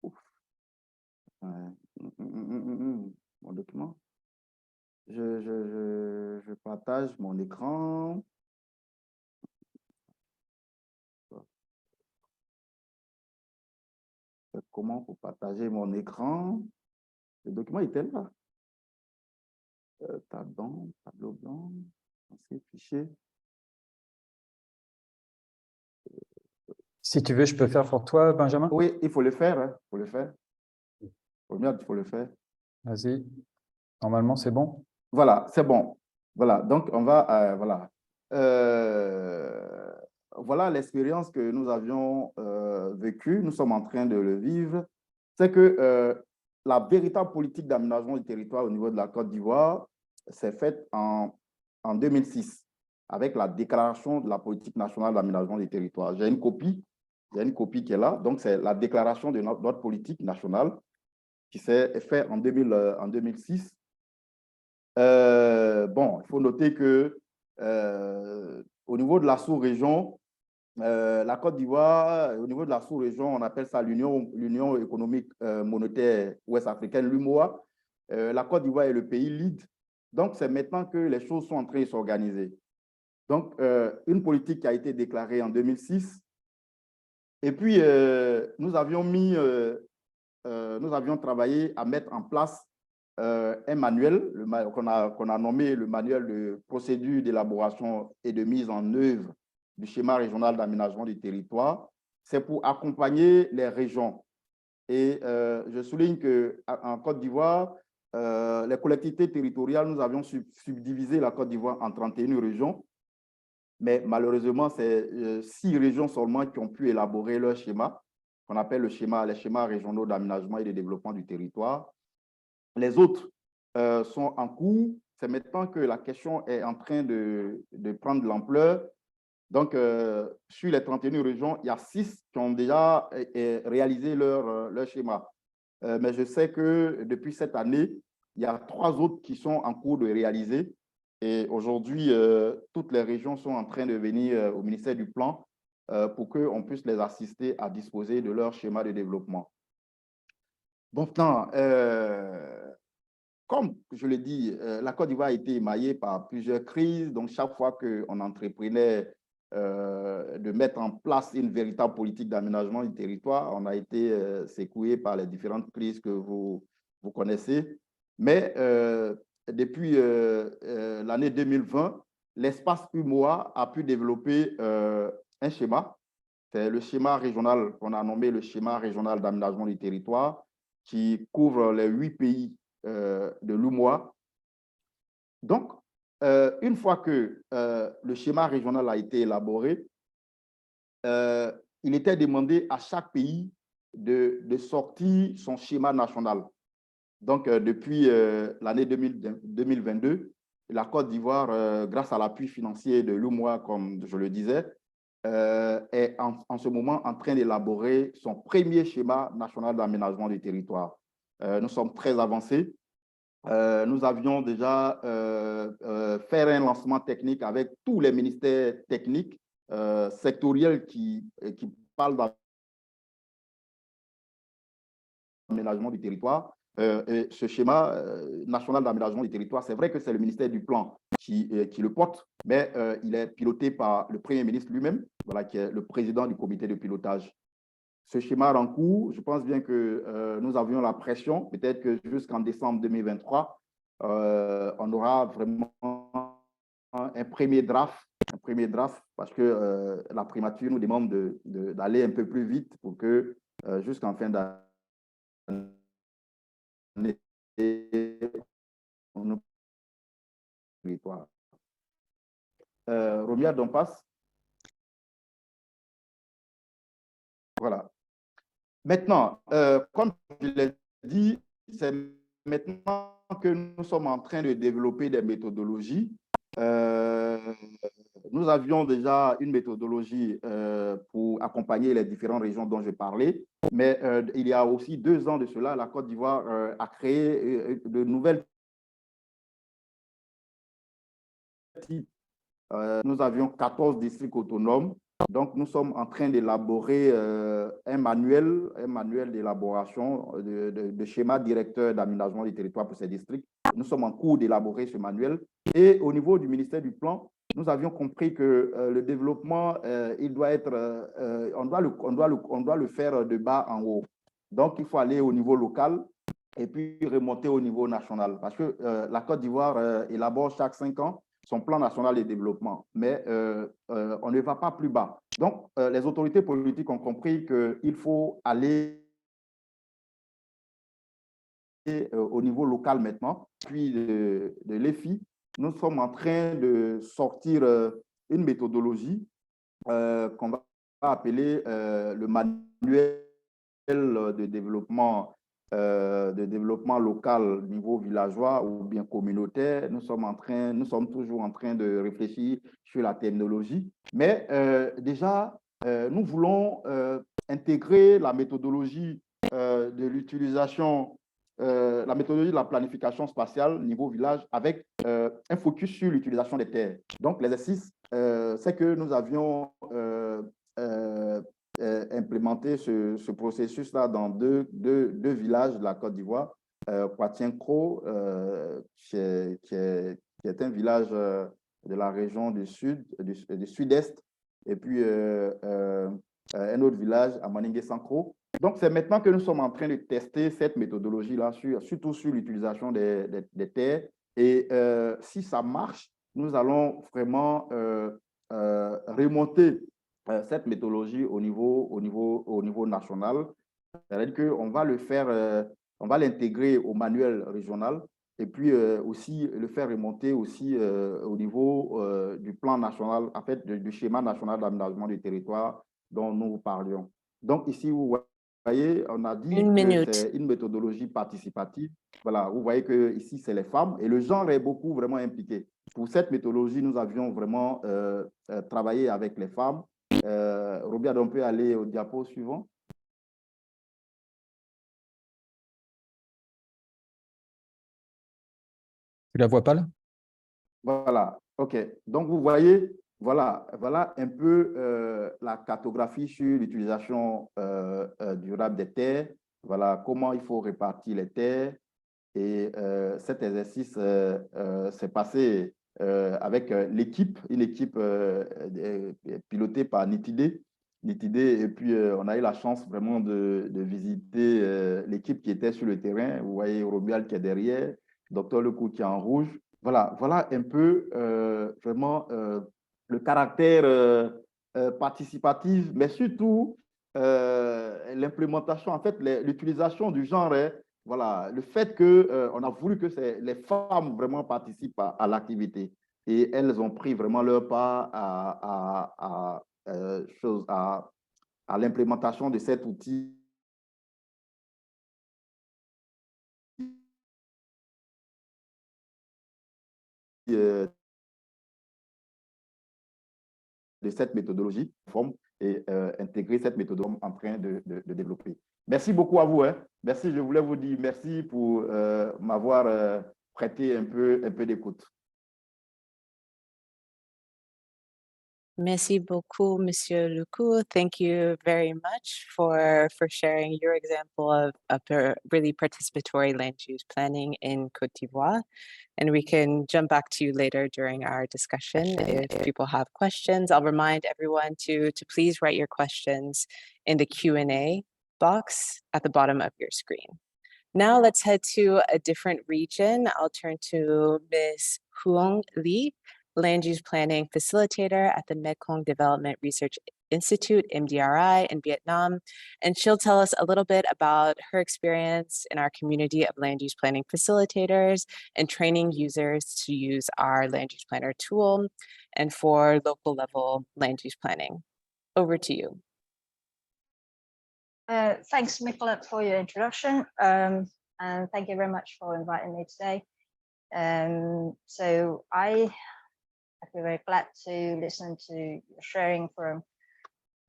Ouf. Mon document. Je partage mon écran. Comment pour partager mon écran? Le document était là. Tableau blanc, fichier. Si tu veux, je peux faire pour toi, Benjamin? Oui, il faut le faire. Hein. Il faut le faire. Il faut le faire. Vas-y. Normalement, c'est bon? Voilà, c'est bon. Voilà, donc on va... voilà. Voilà l'expérience que nous avions vécue. Nous sommes en train de le vivre. C'est que la véritable politique d'aménagement du territoire au niveau de la Côte d'Ivoire s'est faite en 2006 avec la déclaration de la politique nationale d'aménagement du territoire. J'ai une copie qui est là. Donc, c'est la déclaration de notre politique nationale qui s'est faite en 2006. Bon, il faut noter que au niveau de la sous-région, la Côte d'Ivoire, au niveau de la sous-région, on appelle ça l'Union économique monétaire ouest-africaine, l'UMOA. La Côte d'Ivoire est le pays lead. Donc, c'est maintenant que les choses sont en train de s'organiser. Donc, une politique qui a été déclarée en 2006. Et puis, nous avions travaillé à mettre en place un manuel qu'on a nommé le manuel de procédure d'élaboration et de mise en œuvre du schéma régional d'aménagement du territoire. C'est pour accompagner les régions. Et je souligne qu'en Côte d'Ivoire, les collectivités territoriales, nous avions subdivisé la Côte d'Ivoire en 31 régions. Mais malheureusement, c'est 6 régions seulement qui ont pu élaborer leur schéma, qu'on appelle les schémas régionaux d'aménagement et de développement du territoire. Les autres sont en cours. C'est maintenant que la question est en train de prendre de l'ampleur. Donc, sur les 31 régions, il y a 6 qui ont déjà réalisé leur schéma. Mais je sais que depuis cette année, il y a 3 autres qui sont en cours de réaliser. Et aujourd'hui, toutes les régions sont en train de venir au ministère du Plan pour qu'on puisse les assister à disposer de leur schéma de développement. Bon, maintenant, comme je l'ai dit, la Côte d'Ivoire a été émaillée par plusieurs crises. Donc, chaque fois qu'on entreprenait de mettre en place une véritable politique d'aménagement du territoire, on a été secoué par les différentes crises que vous connaissez. Mais depuis l'année 2020, l'espace UMOA a pu développer un schéma C'est le schéma régional qu'on a nommé le schéma régional d'aménagement du territoire qui couvre les 8 pays de l'UMOA. Donc, une fois que le schéma régional a été élaboré, il était demandé à chaque pays de sortir son schéma national. Donc, depuis l'année 2022, la Côte d'Ivoire, grâce à l'appui financier de l'UMOA, comme je le disais, est en ce moment en train d'élaborer son premier schéma national d'aménagement du territoire. Nous sommes très avancés. Nous avions déjà fait un lancement technique avec tous les ministères techniques sectoriels qui parlent d'aménagement du territoire. Et ce schéma national d'aménagement du territoire, c'est vrai que c'est le ministère du Plan qui le porte, mais il est piloté par le Premier ministre lui-même, voilà, qui est le président du comité de pilotage. Ce schéma en cours, je pense bien que nous avions la pression, peut-être que jusqu'en décembre 2023, on aura vraiment un premier draft, parce que la primature nous demande d'aller un peu plus vite pour que jusqu'en fin d'année, on territoire. Romia Dompas. Voilà. Maintenant, comme je l'ai dit, c'est maintenant que nous sommes en train de développer des méthodologies. Nous avions déjà une méthodologie pour accompagner les différentes régions dont je parlais, mais il y a aussi 2 ans de cela, la Côte d'Ivoire a créé de nouvelles types. Nous avions 14 districts autonomes. Donc, nous sommes en train d'élaborer un manuel d'élaboration de schéma directeur d'aménagement du territoire pour ces districts. Nous sommes en cours d'élaborer ce manuel. Et au niveau du ministère du Plan, nous avions compris que le développement, il doit être, on doit le faire de bas en haut. Donc, il faut aller au niveau local et puis remonter au niveau national. Parce que la Côte d'Ivoire élabore chaque 5 ans son plan national de développement, mais on ne va pas plus bas. Donc, les autorités politiques ont compris qu'il faut aller au niveau local maintenant, puis de l'EFI. Nous sommes en train de sortir une méthodologie qu'on va appeler le manuel de développement local niveau villageois ou bien communautaire. Nous sommes toujours en train de réfléchir sur la terminologie, mais déjà, nous voulons intégrer la méthodologie de l'utilisation, la méthodologie de la planification spatiale niveau village avec un focus sur l'utilisation des terres. Donc, l'exercice, c'est que nous avions implémenté ce processus-là dans deux villages de la Côte d'Ivoire, Poitien-Cro, qui est un village de la région du sud-est, et puis un autre village à Maningue-Sankro. Donc, c'est maintenant que nous sommes en train de tester cette méthodologie-là, surtout sur l'utilisation des terres. Et si ça marche, nous allons vraiment remonter cette méthodologie au niveau national. C'est-à-dire qu'on va le faire, on va l'intégrer au manuel régional et puis aussi le faire remonter aussi au niveau du plan national, en fait, du schéma national d'aménagement du territoire dont nous parlions. Donc ici, vous voyez, on a dit que c'est une méthodologie participative. Voilà, vous voyez que ici, c'est les femmes et le genre est beaucoup vraiment impliqué. Pour cette méthodologie, nous avions vraiment travaillé avec les femmes. Robert, on peut aller au diapo suivant. Tu la vois pas là? Voilà, OK. Donc, vous voyez, voilà un peu la cartographie sur l'utilisation durable des terres. Voilà comment il faut répartir les terres. Et cet exercice s'est passé avec une équipe pilotée par Nitidé. Et puis, on a eu la chance vraiment de visiter l'équipe qui était sur le terrain. Vous voyez Romuald qui est derrière, Docteur Lecou qui est en rouge. Voilà un peu vraiment le caractère participative, mais surtout l'implémentation, en fait, l'utilisation du genre, voilà, le fait qu'on a voulu que les femmes vraiment participent à l'activité et elles ont pris vraiment leur part à l'implémentation de cet outil de cette méthodologie et intégrer cette méthodologie en train de développer. Merci beaucoup à vous. Hein. Merci, je voulais vous dire merci pour m'avoir prêté un peu d'écoute. Merci beaucoup, Monsieur Luku. Thank you very much for sharing your example of a really participatory land use planning in Côte d'Ivoire. And we can jump back to you later during our discussion if people have questions. I'll remind everyone to please write your questions in the Q&A box at the bottom of your screen. Now let's head to a different region. I'll turn to Ms. Huong Lee, Land Use Planning Facilitator at the Mekong Development Research Institute, MDRI, in Vietnam. And she'll tell us a little bit about her experience in our community of land use planning facilitators and training users to use our land use planner tool and for local level land use planning. Over to you. Thanks, Nicolette, for your introduction. And thank you very much for inviting me today. So I feel very glad to listen to sharing from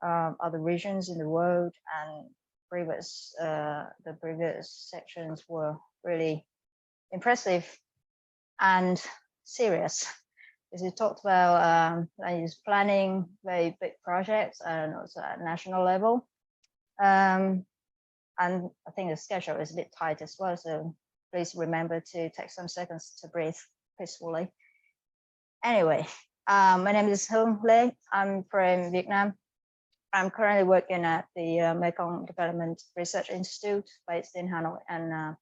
other regions in the world, and the previous sections were really impressive and serious. As we talked about land use planning, very big projects, and also at national level. And I think the schedule is a bit tight as well, so please remember to take some seconds to breathe peacefully. Anyway, my name is Huong Lê. I'm from Vietnam. I'm currently working at the Mekong Development Research Institute based in Hanoi, and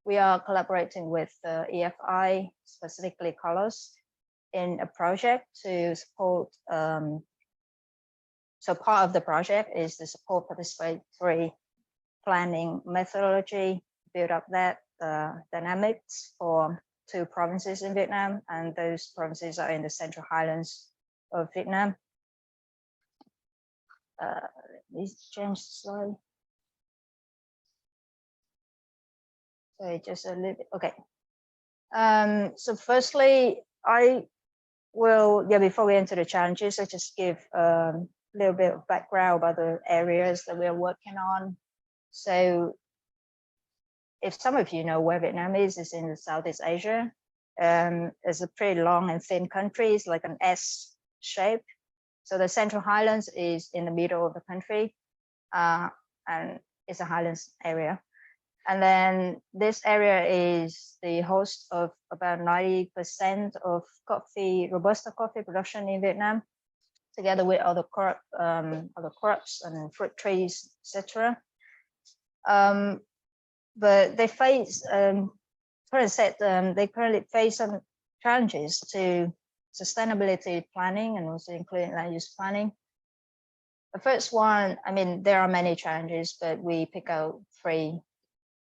we are collaborating with EFI, specifically Colors, in a project to support. So part of the project is to support participatory planning methodology, build up that dynamics for 2 provinces in Vietnam, and those provinces are in the Central Highlands of Vietnam. Let me change the slide. So just a little bit, okay. So firstly, I will, before we enter the challenges, I just give a little bit of background about the areas that we're working on. So if some of you know where Vietnam is, it's in the Southeast Asia. It's a pretty long and thin country. It's like an S shape. So the Central Highlands is in the middle of the country, and it's a highlands area. And then this area is the host of about 90% of Robusta coffee production in Vietnam, together with other crops and fruit trees, etc. But they face, they currently face some challenges to sustainability planning and also including land use planning. The first one, I mean, there are many challenges, but we pick out 3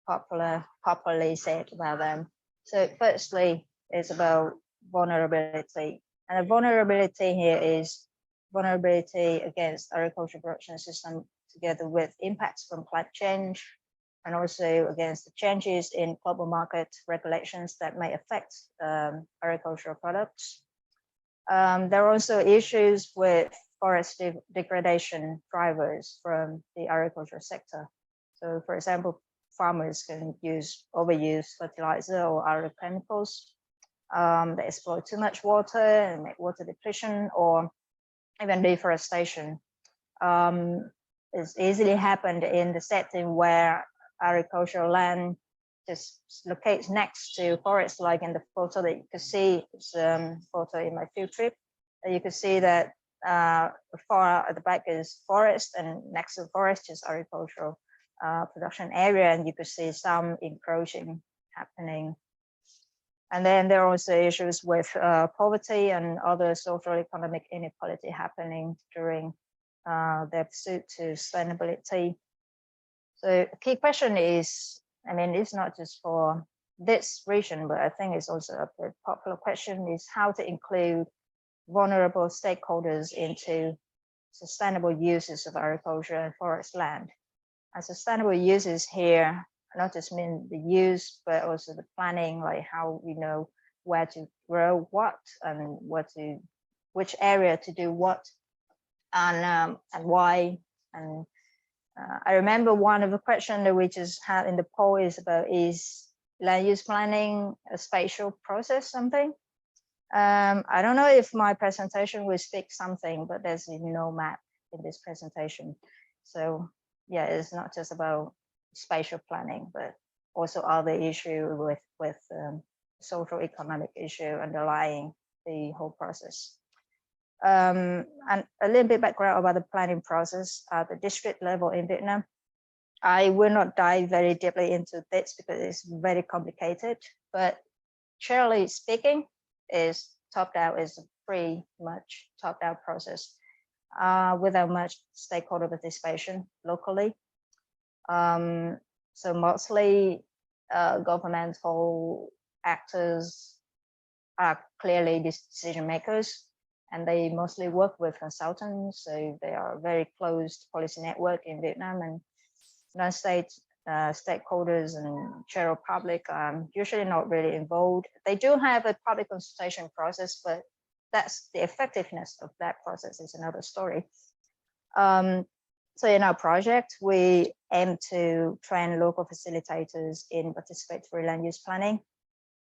popularly said about them. So firstly, it's about vulnerability. And the vulnerability here is vulnerability against agricultural production system together with impacts from climate change, and also against the changes in global market regulations that may affect agricultural products. There are also issues with forest degradation drivers from the agricultural sector. So for example, farmers can overuse fertilizer or other chemicals. They exploit too much water and make water depletion, or even deforestation. It's easily happened in the setting where agricultural land just locates next to forests, like in the photo that you can see. It's a photo in my field trip. You can see that far at the back is forest, and next to the forest is agricultural production area, and you could see some encroaching happening. And then there are also issues with poverty and other social economic inequality happening during their pursuit to sustainability. So a key question is, I mean, it's not just for this region, but I think it's also a very popular question, is how to include vulnerable stakeholders into sustainable uses of agriculture and forest land. And sustainable uses here not just mean the use, but also the planning, like how we know where to grow what and which area to do what, and why. And I remember one of the questions that we just had in the poll is about, is land use planning a spatial process something? I don't know if my presentation will speak something, but there's no map in this presentation. So yeah, it's not just about spatial planning, but also other issue with social economic issue underlying the whole process. And a little bit background about the planning process at the district level in Vietnam. I will not dive very deeply into this because it's very complicated, but generally speaking, is top-down is a pretty much top-down process without much stakeholder participation locally. So mostly governmental actors are clearly decision makers, and they mostly work with consultants. So they are a very closed policy network in Vietnam, and non-state stakeholders and general public are usually not really involved. They do have a public consultation process, but that's the effectiveness of that process is another story. So in our project, we aim to train local facilitators in participatory land use planning,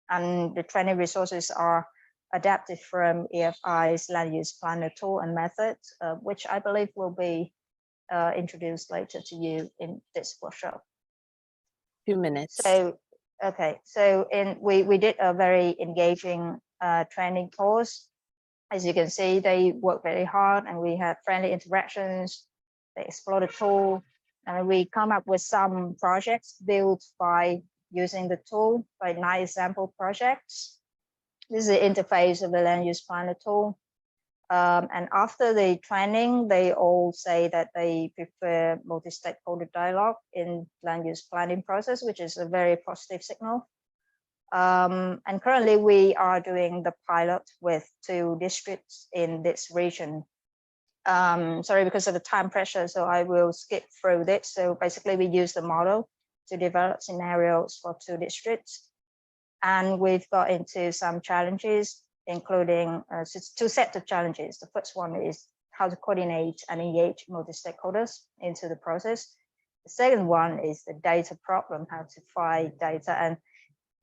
and the training resources are adapted from EFI's land use planner tool and method, which I believe will be introduced later to you in this workshop. 2 minutes. So, okay, so we did a very engaging training course. As you can see, they work very hard, and we had friendly interactions. They explore the tool, and we come up with some projects built by using the tool, like 9 example projects. This is the interface of the land use planner tool. And after the training, they all say that they prefer multi-stakeholder dialogue in land use planning process, which is a very positive signal. And currently we are doing the pilot with 2 districts in this region. Sorry, because of the time pressure, so I will skip through this. So basically we use the model to develop scenarios for 2 districts. And we've got into some challenges, including 2 sets of challenges. The first one is how to coordinate and engage multi-stakeholders into the process. The second one is the data problem, how to find data and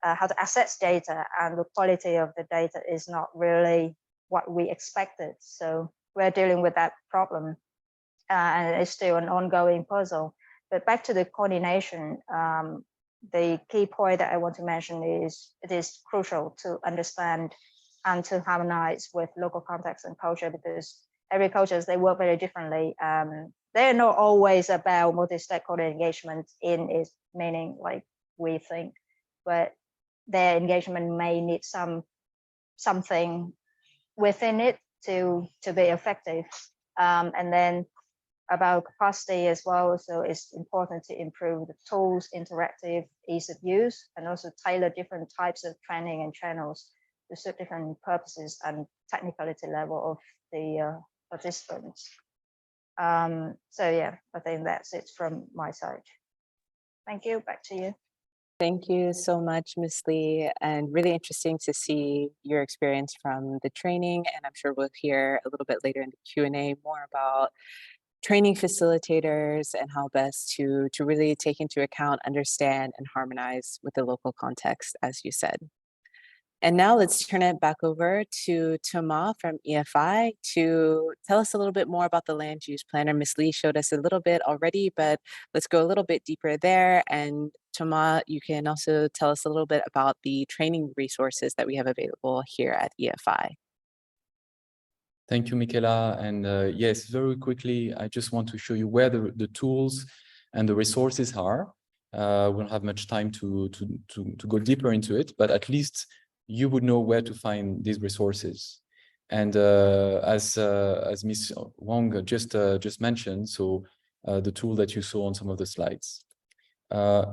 how to access data, and the quality of the data is not really what we expected. So we're dealing with that problem, and it's still an ongoing puzzle. But back to the coordination, the key point that I want to mention is it is crucial to understand and to harmonize with local context and culture, because every cultures, they work very differently. They're not always about multi-stakeholder engagement in its meaning like we think, but their engagement may need something within it to be effective. And then about capacity as well. So it's important to improve the tools, interactive, ease of use, and also tailor different types of training and channels to suit different purposes and technicality level of the participants. So yeah, I think that's it from my side. Thank you, back to you. Thank you so much, Ms. Lee, and really interesting to see your experience from the training. And I'm sure we'll hear a little bit later in the Q&A more about training facilitators and how best to really take into account, understand, and harmonize with the local context, as you said. And now let's turn it back over to Thomas from EFI to tell us a little bit more about the land use planner. Ms. Lee showed us a little bit already, but let's go a little bit deeper there. And Thomas, you can also tell us a little bit about the training resources that we have available here at EFI. Thank you, Michaela. And yes, very quickly, I just want to show you where the tools and the resources are. We don't have much time to go deeper into it, but at least you would know where to find these resources. And as Ms. Wong just mentioned, so the tool that you saw on some of the slides.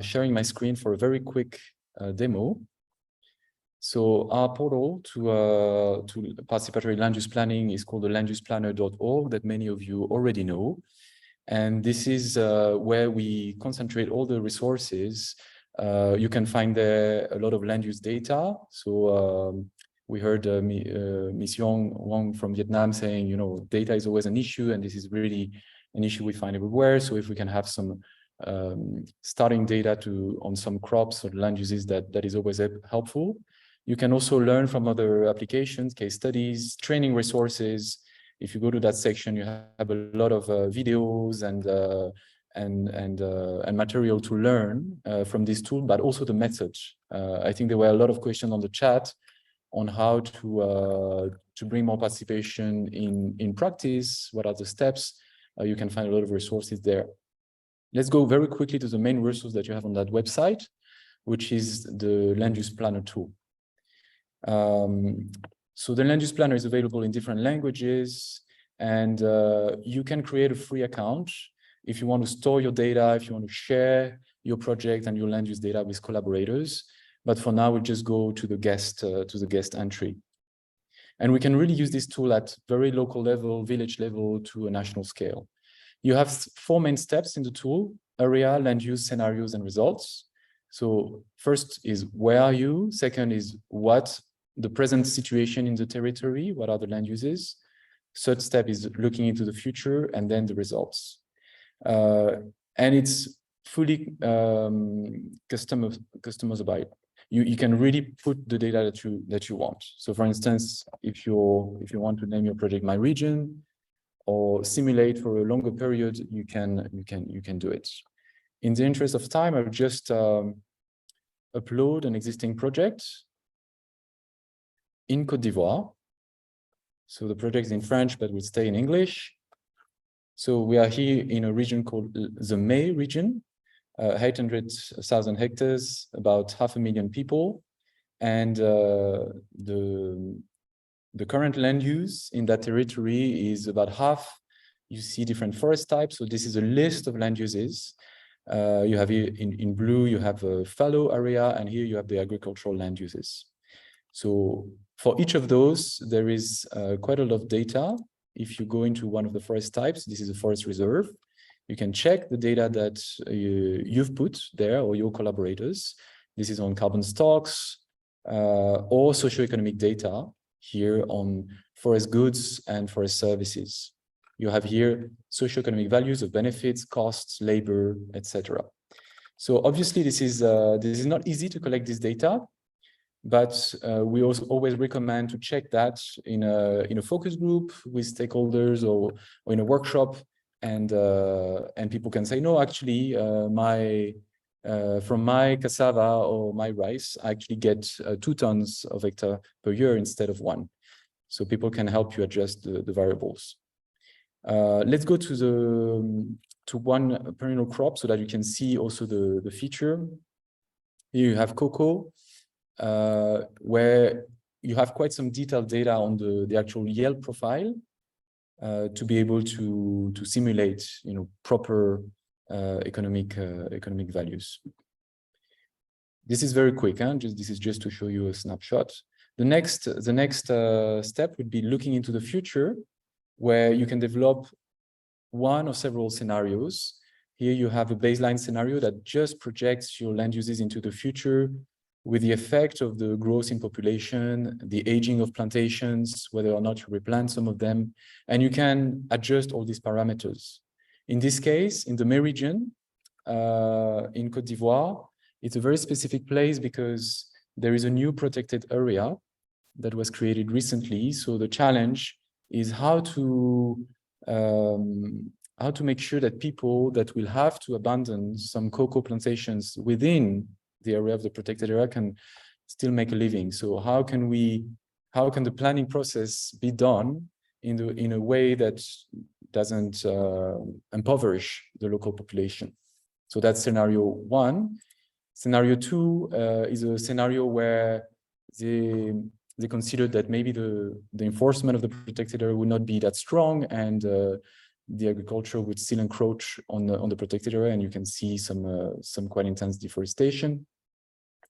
Sharing my screen for a very quick demo. So our portal to participatory land use planning is called the landuseplanner.org that many of you already know. And this is where we concentrate all the resources. You can find there a lot of land use data. So we heard Ms. Wong from Vietnam saying, you know, data is always an issue, and this is really an issue we find everywhere. So if we can have some starting data on some crops or land uses, that is always helpful. You can also learn from other applications, case studies, training resources. If you go to that section, you have a lot of videos and material to learn from this tool, but also the method. I think there were a lot of questions on the chat on how to bring more participation in practice. What are the steps? You can find a lot of resources there. Let's go very quickly to the main resource that you have on that website, which is the Land Use Planner tool. So the Land Use Planner is available in different languages, and you can create a free account if you want to store your data, if you want to share your project and your land use data with collaborators. But for now, we'll just go to the guest entry. And we can really use this tool at very local level, village level to a national scale. You have 4 main steps in the tool: area, land use, scenarios, and results. So first is where are you? Second is what the present situation in the territory, what are the land uses? Third step is looking into the future, and then the results. And it's fully customizable. You can really put the data that you want. So for instance, if you want to name your project My Region or simulate for a longer period, you can do it. In the interest of time, I'll just upload an existing project in Côte d'Ivoire. So the project is in French, but will stay in English. So we are here in a region called the May region, 800,000 hectares, about 500,000 people. And the current land use in that territory is about half. You see different forest types. So this is a list of land uses. You have here in blue, you have a fallow area, and here you have the agricultural land uses. So for each of those, there is quite a lot of data. If you go into one of the forest types, this is a forest reserve. You can check the data that you've put there or your collaborators. This is on carbon stocks or socioeconomic data here on forest goods and forest services. You have here socioeconomic values of benefits, costs, labor, etc. So obviously this is not easy to collect this data, but we also always recommend to check that in a focus group with stakeholders or in a workshop, and people can say, no, actually from my cassava or my rice, I actually get 2 tons of hectare per year instead of 1. So people can help you adjust the variables. Let's go to one perennial crop so that you can see also the feature. Here you have cocoa, where you have quite some detailed data on the actual yield profile to be able to simulate, proper economic values. This is very quick, huh? This is just to show you a snapshot. The next step would be looking into the future, where you can develop one or several scenarios. Here you have a baseline scenario that just projects your land uses into the future with the effect of the growth in population, the aging of plantations, whether or not you replant some of them, and you can adjust all these parameters. In this case, in the May region, in Côte d'Ivoire, it's a very specific place because there is a new protected area that was created recently. So the challenge is how to make sure that people that will have to abandon some cocoa plantations within the area of the protected area can still make a living. So how can the planning process be done in a way that doesn't impoverish the local population? So that's scenario 1. Scenario 2 is a scenario where they considered that maybe the enforcement of the protected area would not be that strong, and the agriculture would still encroach on the protected area, and you can see some quite intense deforestation.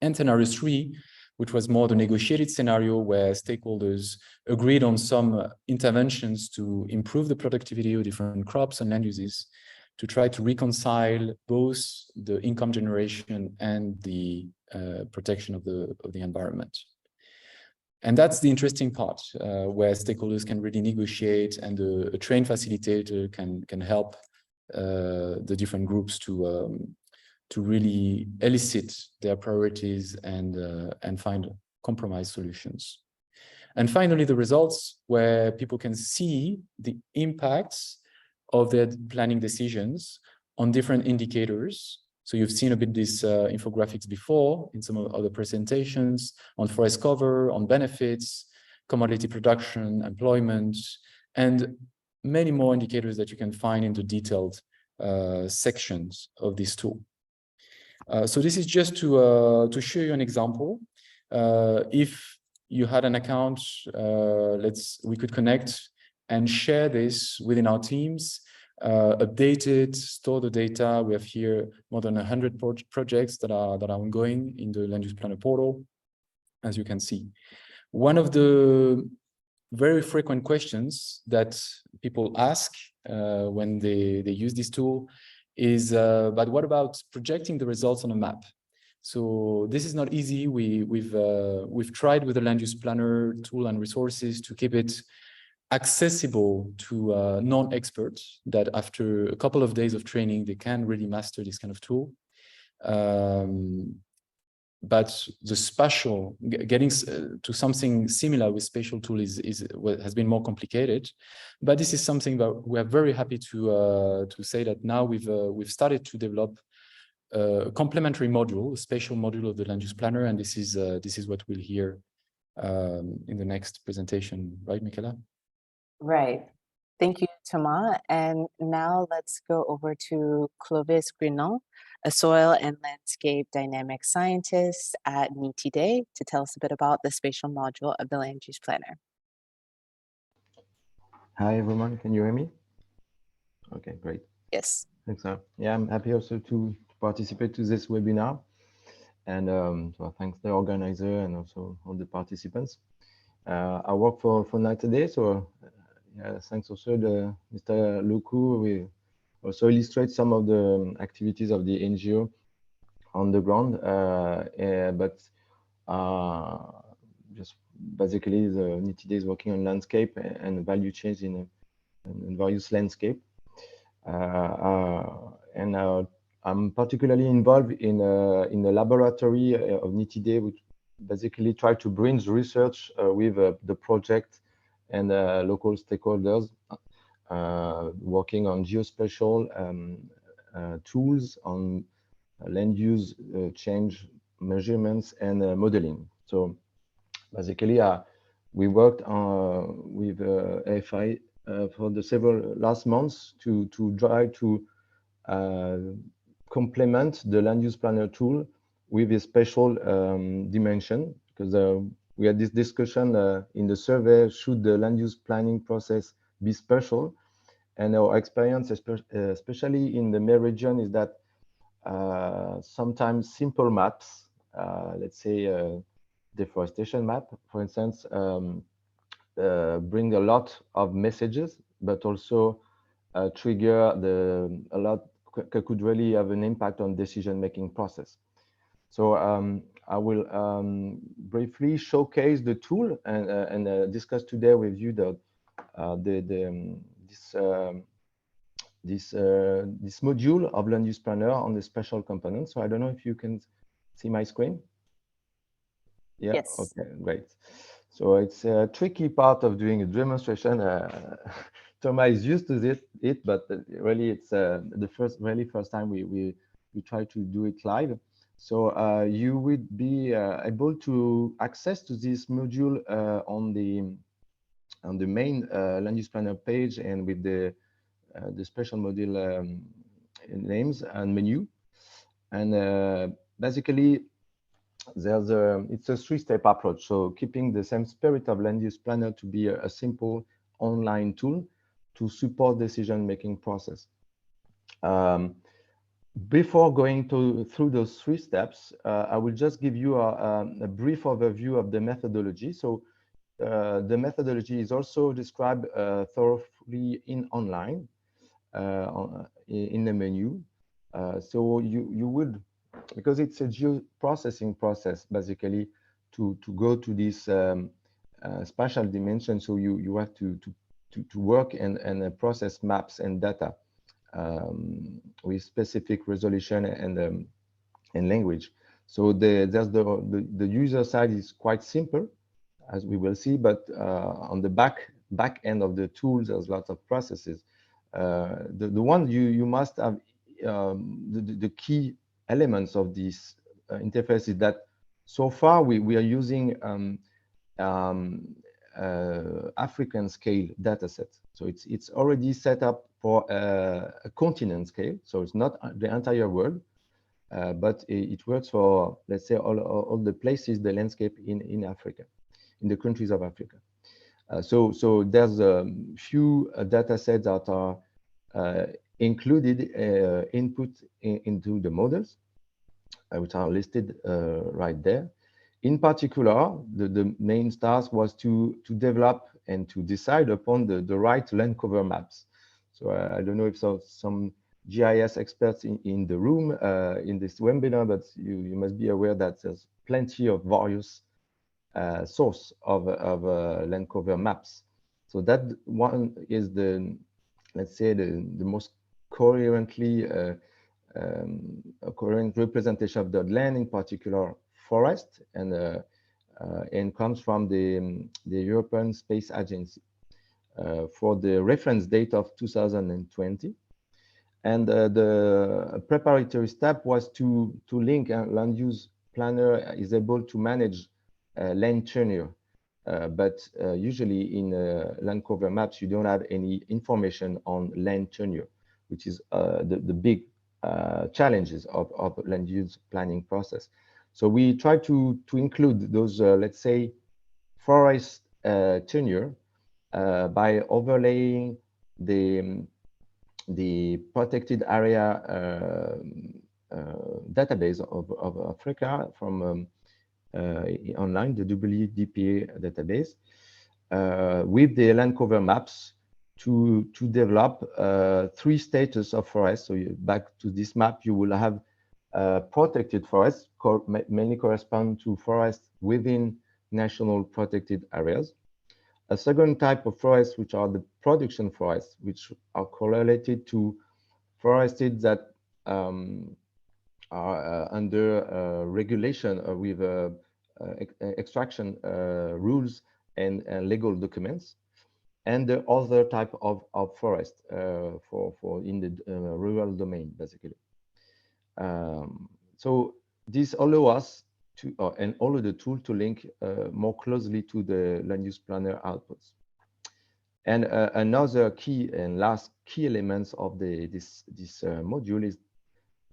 And scenario 3, which was more the negotiated scenario where stakeholders agreed on some interventions to improve the productivity of different crops and land uses, to try to reconcile both the income generation and the protection of the environment. And that's the interesting part, where stakeholders can really negotiate, and a trained facilitator can help the different groups to really elicit their priorities and find compromise solutions. And finally, the results, where people can see the impacts of their planning decisions on different indicators. So you've seen a bit these infographics before in some of other presentations on forest cover, on benefits, commodity production, employment, and many more indicators that you can find in the detailed sections of this tool. So this is just to show you an example. If you had an account, we could connect and share this within our teams, update it, store the data. We have here more than 100 projects that are ongoing in the Land Use Planner portal, as you can see. One of the very frequent questions that people ask when they use this tool is, but what about projecting the results on a map? So this is not easy. We've tried with the Land Use Planner tool and resources to keep it accessible to non-experts, that after a couple of days of training, they can really master this kind of tool. But the spatial, getting to something similar with spatial tool has been more complicated. But this is something that we are very happy to say that now we've started to develop a complementary module, a spatial module of the Land Use Planner, and this is what we'll hear in the next presentation, right, Michaela? Right. Thank you, Thomas. And now let's go over to Clovis Grinon, a soil and landscape dynamic scientist at NITIDE, to tell us a bit about the spatial module of the Land Use Planner. Hi, everyone. Can you hear me? Okay, great. Yes. Thanks. Yeah, I'm happy also to participate to this webinar. And so thanks the organizer and also all the participants. I work for NITIDE, so yeah, thanks also to Mr. Luku. We also illustrate some of the activities of the NGO on the ground, but just basically the NITIDE is working on landscape and value chains in various landscape. And I'm particularly involved in the laboratory of NITIDE, which basically try to bring research with the project and local stakeholders, working on geospatial tools, on land use change measurements and modeling. So basically, we worked with AFI for the several last months to try to complement the Land Use Planner tool with a special dimension, because we had this discussion in the survey, should the land use planning process be special? And our experience, especially in the May region, is that sometimes simple maps, let's say deforestation map, for instance, bring a lot of messages, but also trigger could really have an impact on decision-making process. So I will briefly showcase the tool and discuss today with you this module of Land Use Planner on the special components. So I don't know if you can see my screen. Yeah. Yes. Okay. Great. So it's a tricky part of doing a demonstration. Thomas is used to it, but really it's the first time we try to do it live. So you would be able to access to this module on the main Land Use Planner page, and with the special module names and menu. And basically, it's a three-step approach. So keeping the same spirit of land use planner to be a simple online tool to support decision-making process. Before going through those three steps, I will just give you a brief overview of the methodology. So the methodology is also described thoroughly online in the menu. So you would, because it's a geoprocessing process, basically, to go to this spatial dimension. So you have to work and process maps and data with specific resolution and language. So the user side is quite simple, as we will see, but on the back end of the tools, there's lots of processes. The one you must have the key elements of this interface is that so far we are using African scale data set. So it's already set up for a continent scale. So it's not the entire world, but it works for, let's say, all the places, the landscape in Africa, in the countries of Africa. So there's a few data sets that are included input into the models, which are listed right there. In particular, the main task was to develop and to decide upon the right land cover maps. So I don't know if some GIS experts in the room in this webinar, but you must be aware that there's plenty of various source of land cover maps. So that one is let's say the most coherently coherent representation of the land, in particular forest, and comes from the European Space Agency for the reference date of 2020. And the preparatory step was to link land use planner is able to manage land tenure. But usually in land cover maps, you don't have any information on land tenure, which is the big challenges of land use planning process. So we try to include those, let's say, forest tenure by overlaying the protected area database of Africa from online, the WDPA database, with the land cover maps to develop three status of forest. So back to this map, you will have protected forests, mainly correspond to forests within national protected areas. A second type of forests, which are the production forests, which are correlated to forests that are under regulation with extraction rules and legal documents, and the other type of forest for in the rural domain, basically. So this allows us to and all of the tool to link more closely to the land use planner outputs. And another key and last key elements of this module is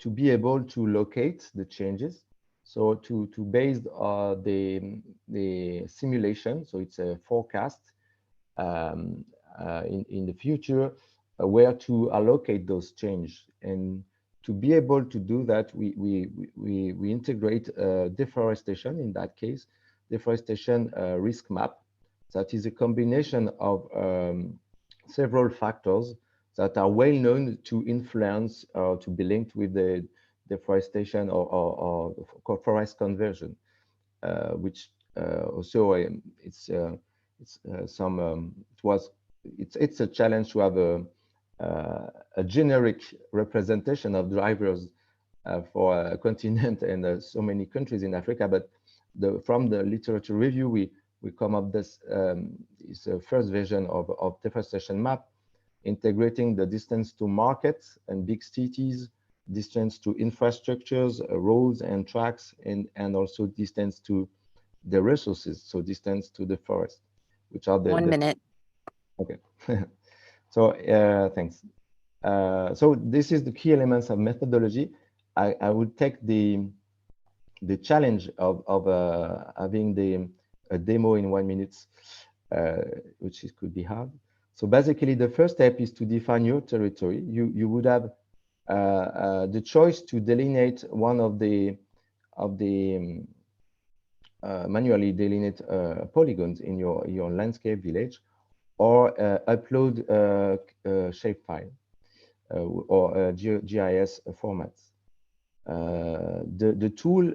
to be able to locate the changes. So to base the simulation, so it's a forecast in the future where to allocate those changes. And to be able to do that, we integrate deforestation, in that case, deforestation risk map. That is a combination of several factors that are well known to influence or to be linked with the deforestation or forest conversion, which also it's a challenge to have a generic representation of drivers for a continent and so many countries in Africa. But from the literature review, we come up this first version of deforestation map, integrating the distance to markets and big cities, distance to infrastructures, roads and tracks, and also distance to the resources, so distance to the forest, which are the— 1 minute. Okay. So thanks. So this is the key elements of methodology. I would take the challenge of having a demo in 1 minute, which could be hard. So basically, the first step is to define your territory. You would have the choice to delineate one of the manually delineate polygons in your landscape village, or upload a shapefile or GIS formats. The tool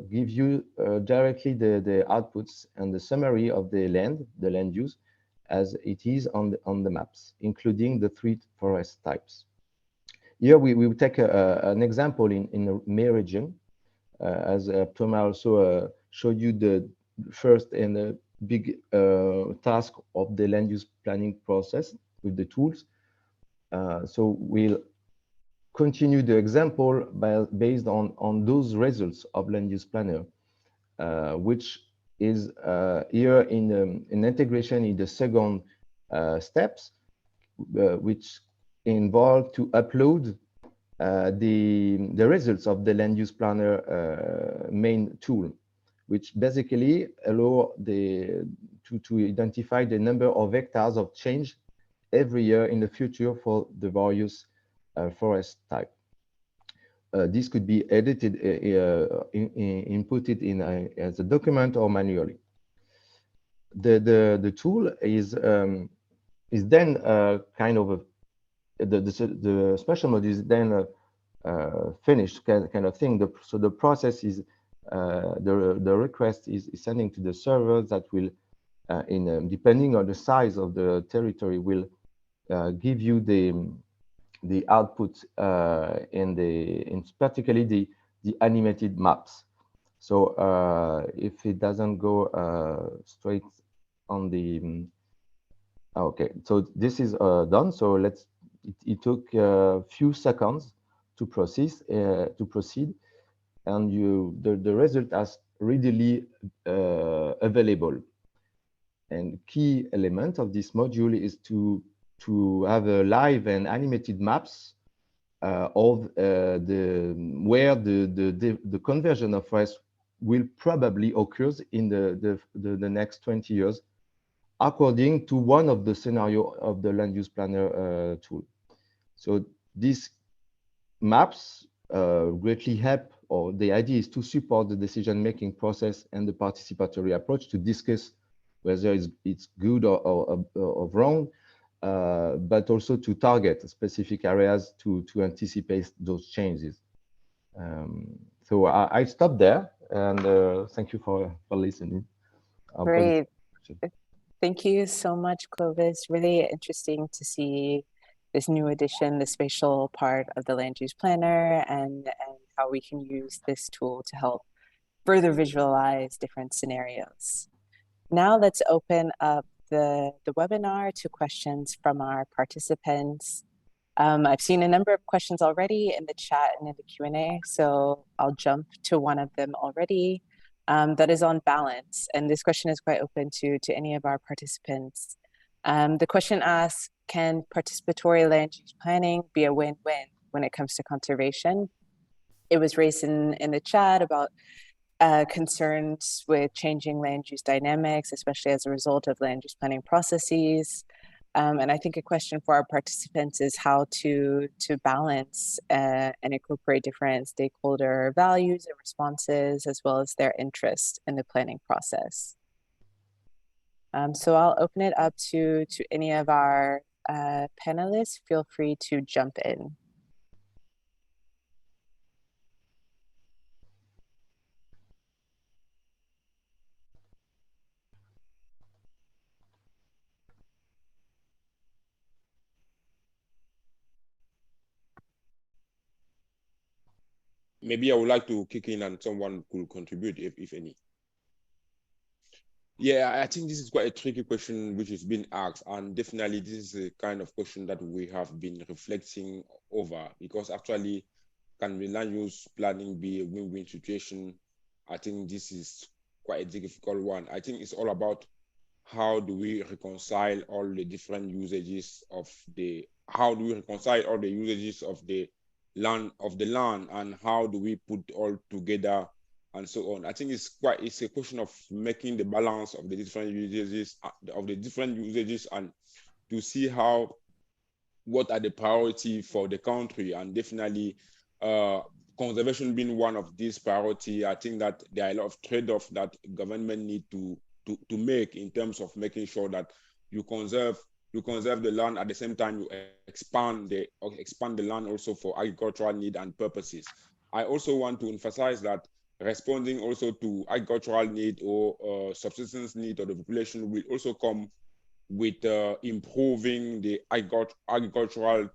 gives you directly the outputs and the summary of the land use, as it is on the maps, including the 3 forest types. Here we will take an example in the May region, as Thomas also showed you the first and the big task of the land use planning process with the tools. So we'll continue the example based on those results of land use planner, which is here in an integration in the second steps, which involve to upload the results of the land use planner main tool, which basically allow to identify the number of hectares of change every year in the future for the various forest type. This could be edited, inputted in as a document or manually. The tool is then kind of the special mode is then finished kind of thing. So the process is the request is sending to the server that will, depending on the size of the territory, will give you the output in particularly the animated maps. So if it doesn't go straight on the okay, so this is done. So it took a few seconds to proceed, and the result is readily available. And key element of this module is to have a live and animated maps of where the conversion of forest will probably occurs in the next 20 years, according to one of the scenario of the land use planner tool. So these maps greatly help, or the idea is to support the decision-making process and the participatory approach to discuss whether it's good or wrong, but also to target specific areas to anticipate those changes. So I stop there, and thank you for listening. Great. Thank you so much, Clovis. Really interesting to see this new addition, the spatial part of the land use planner, and how we can use this tool to help further visualize different scenarios. Now let's open up the webinar to questions from our participants. I've seen a number of questions already in the chat and in the Q&A, so I'll jump to one of them already. That is on balance, and this question is quite open to any of our participants. The question asks, can participatory land use planning be a win-win when it comes to conservation? It was raised in the chat about concerns with changing land use dynamics, especially as a result of land use planning processes. And I think a question for our participants is how to balance and incorporate different stakeholder values and responses, as well as their interest in the planning process. So I'll open it up to any of our panelists. Feel free to jump in. Maybe I would like to kick in and someone could contribute if any. Yeah, I think this is quite a tricky question which is being asked, and definitely this is a kind of question that we have been reflecting over, because actually, can the land use planning be a win-win situation? I think this is quite a difficult one. I think it's all about how do we reconcile all the different usages of the, how do we reconcile all the usages of the land, and how do we put all together and so on. I think it's a question of making the balance of the different usages and to see what are the priority for the country, and definitely conservation being one of these priority. I think that there are a lot of trade-offs that government need to make in terms of making sure that you conserve the land, at the same time you expand the land also for agricultural need and purposes. I also want to emphasize that responding also to agricultural need or subsistence need of the population will also come with improving the agricultural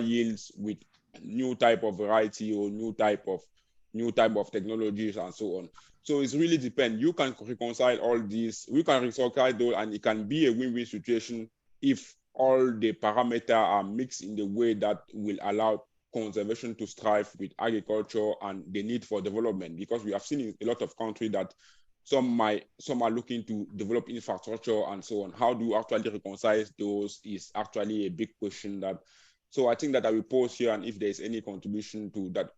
yields with new type of variety or new type of technologies and so on. So it's really depend. You can reconcile all these. We can reconcile those, and it can be a win-win situation if all the parameters are mixed in the way that will allow conservation to strive with agriculture and the need for development. Because we have seen in a lot of countries that some are looking to develop infrastructure and so on. How do you actually reconcile those is actually a big question. So I think that I will pause here, and if there's any contribution to that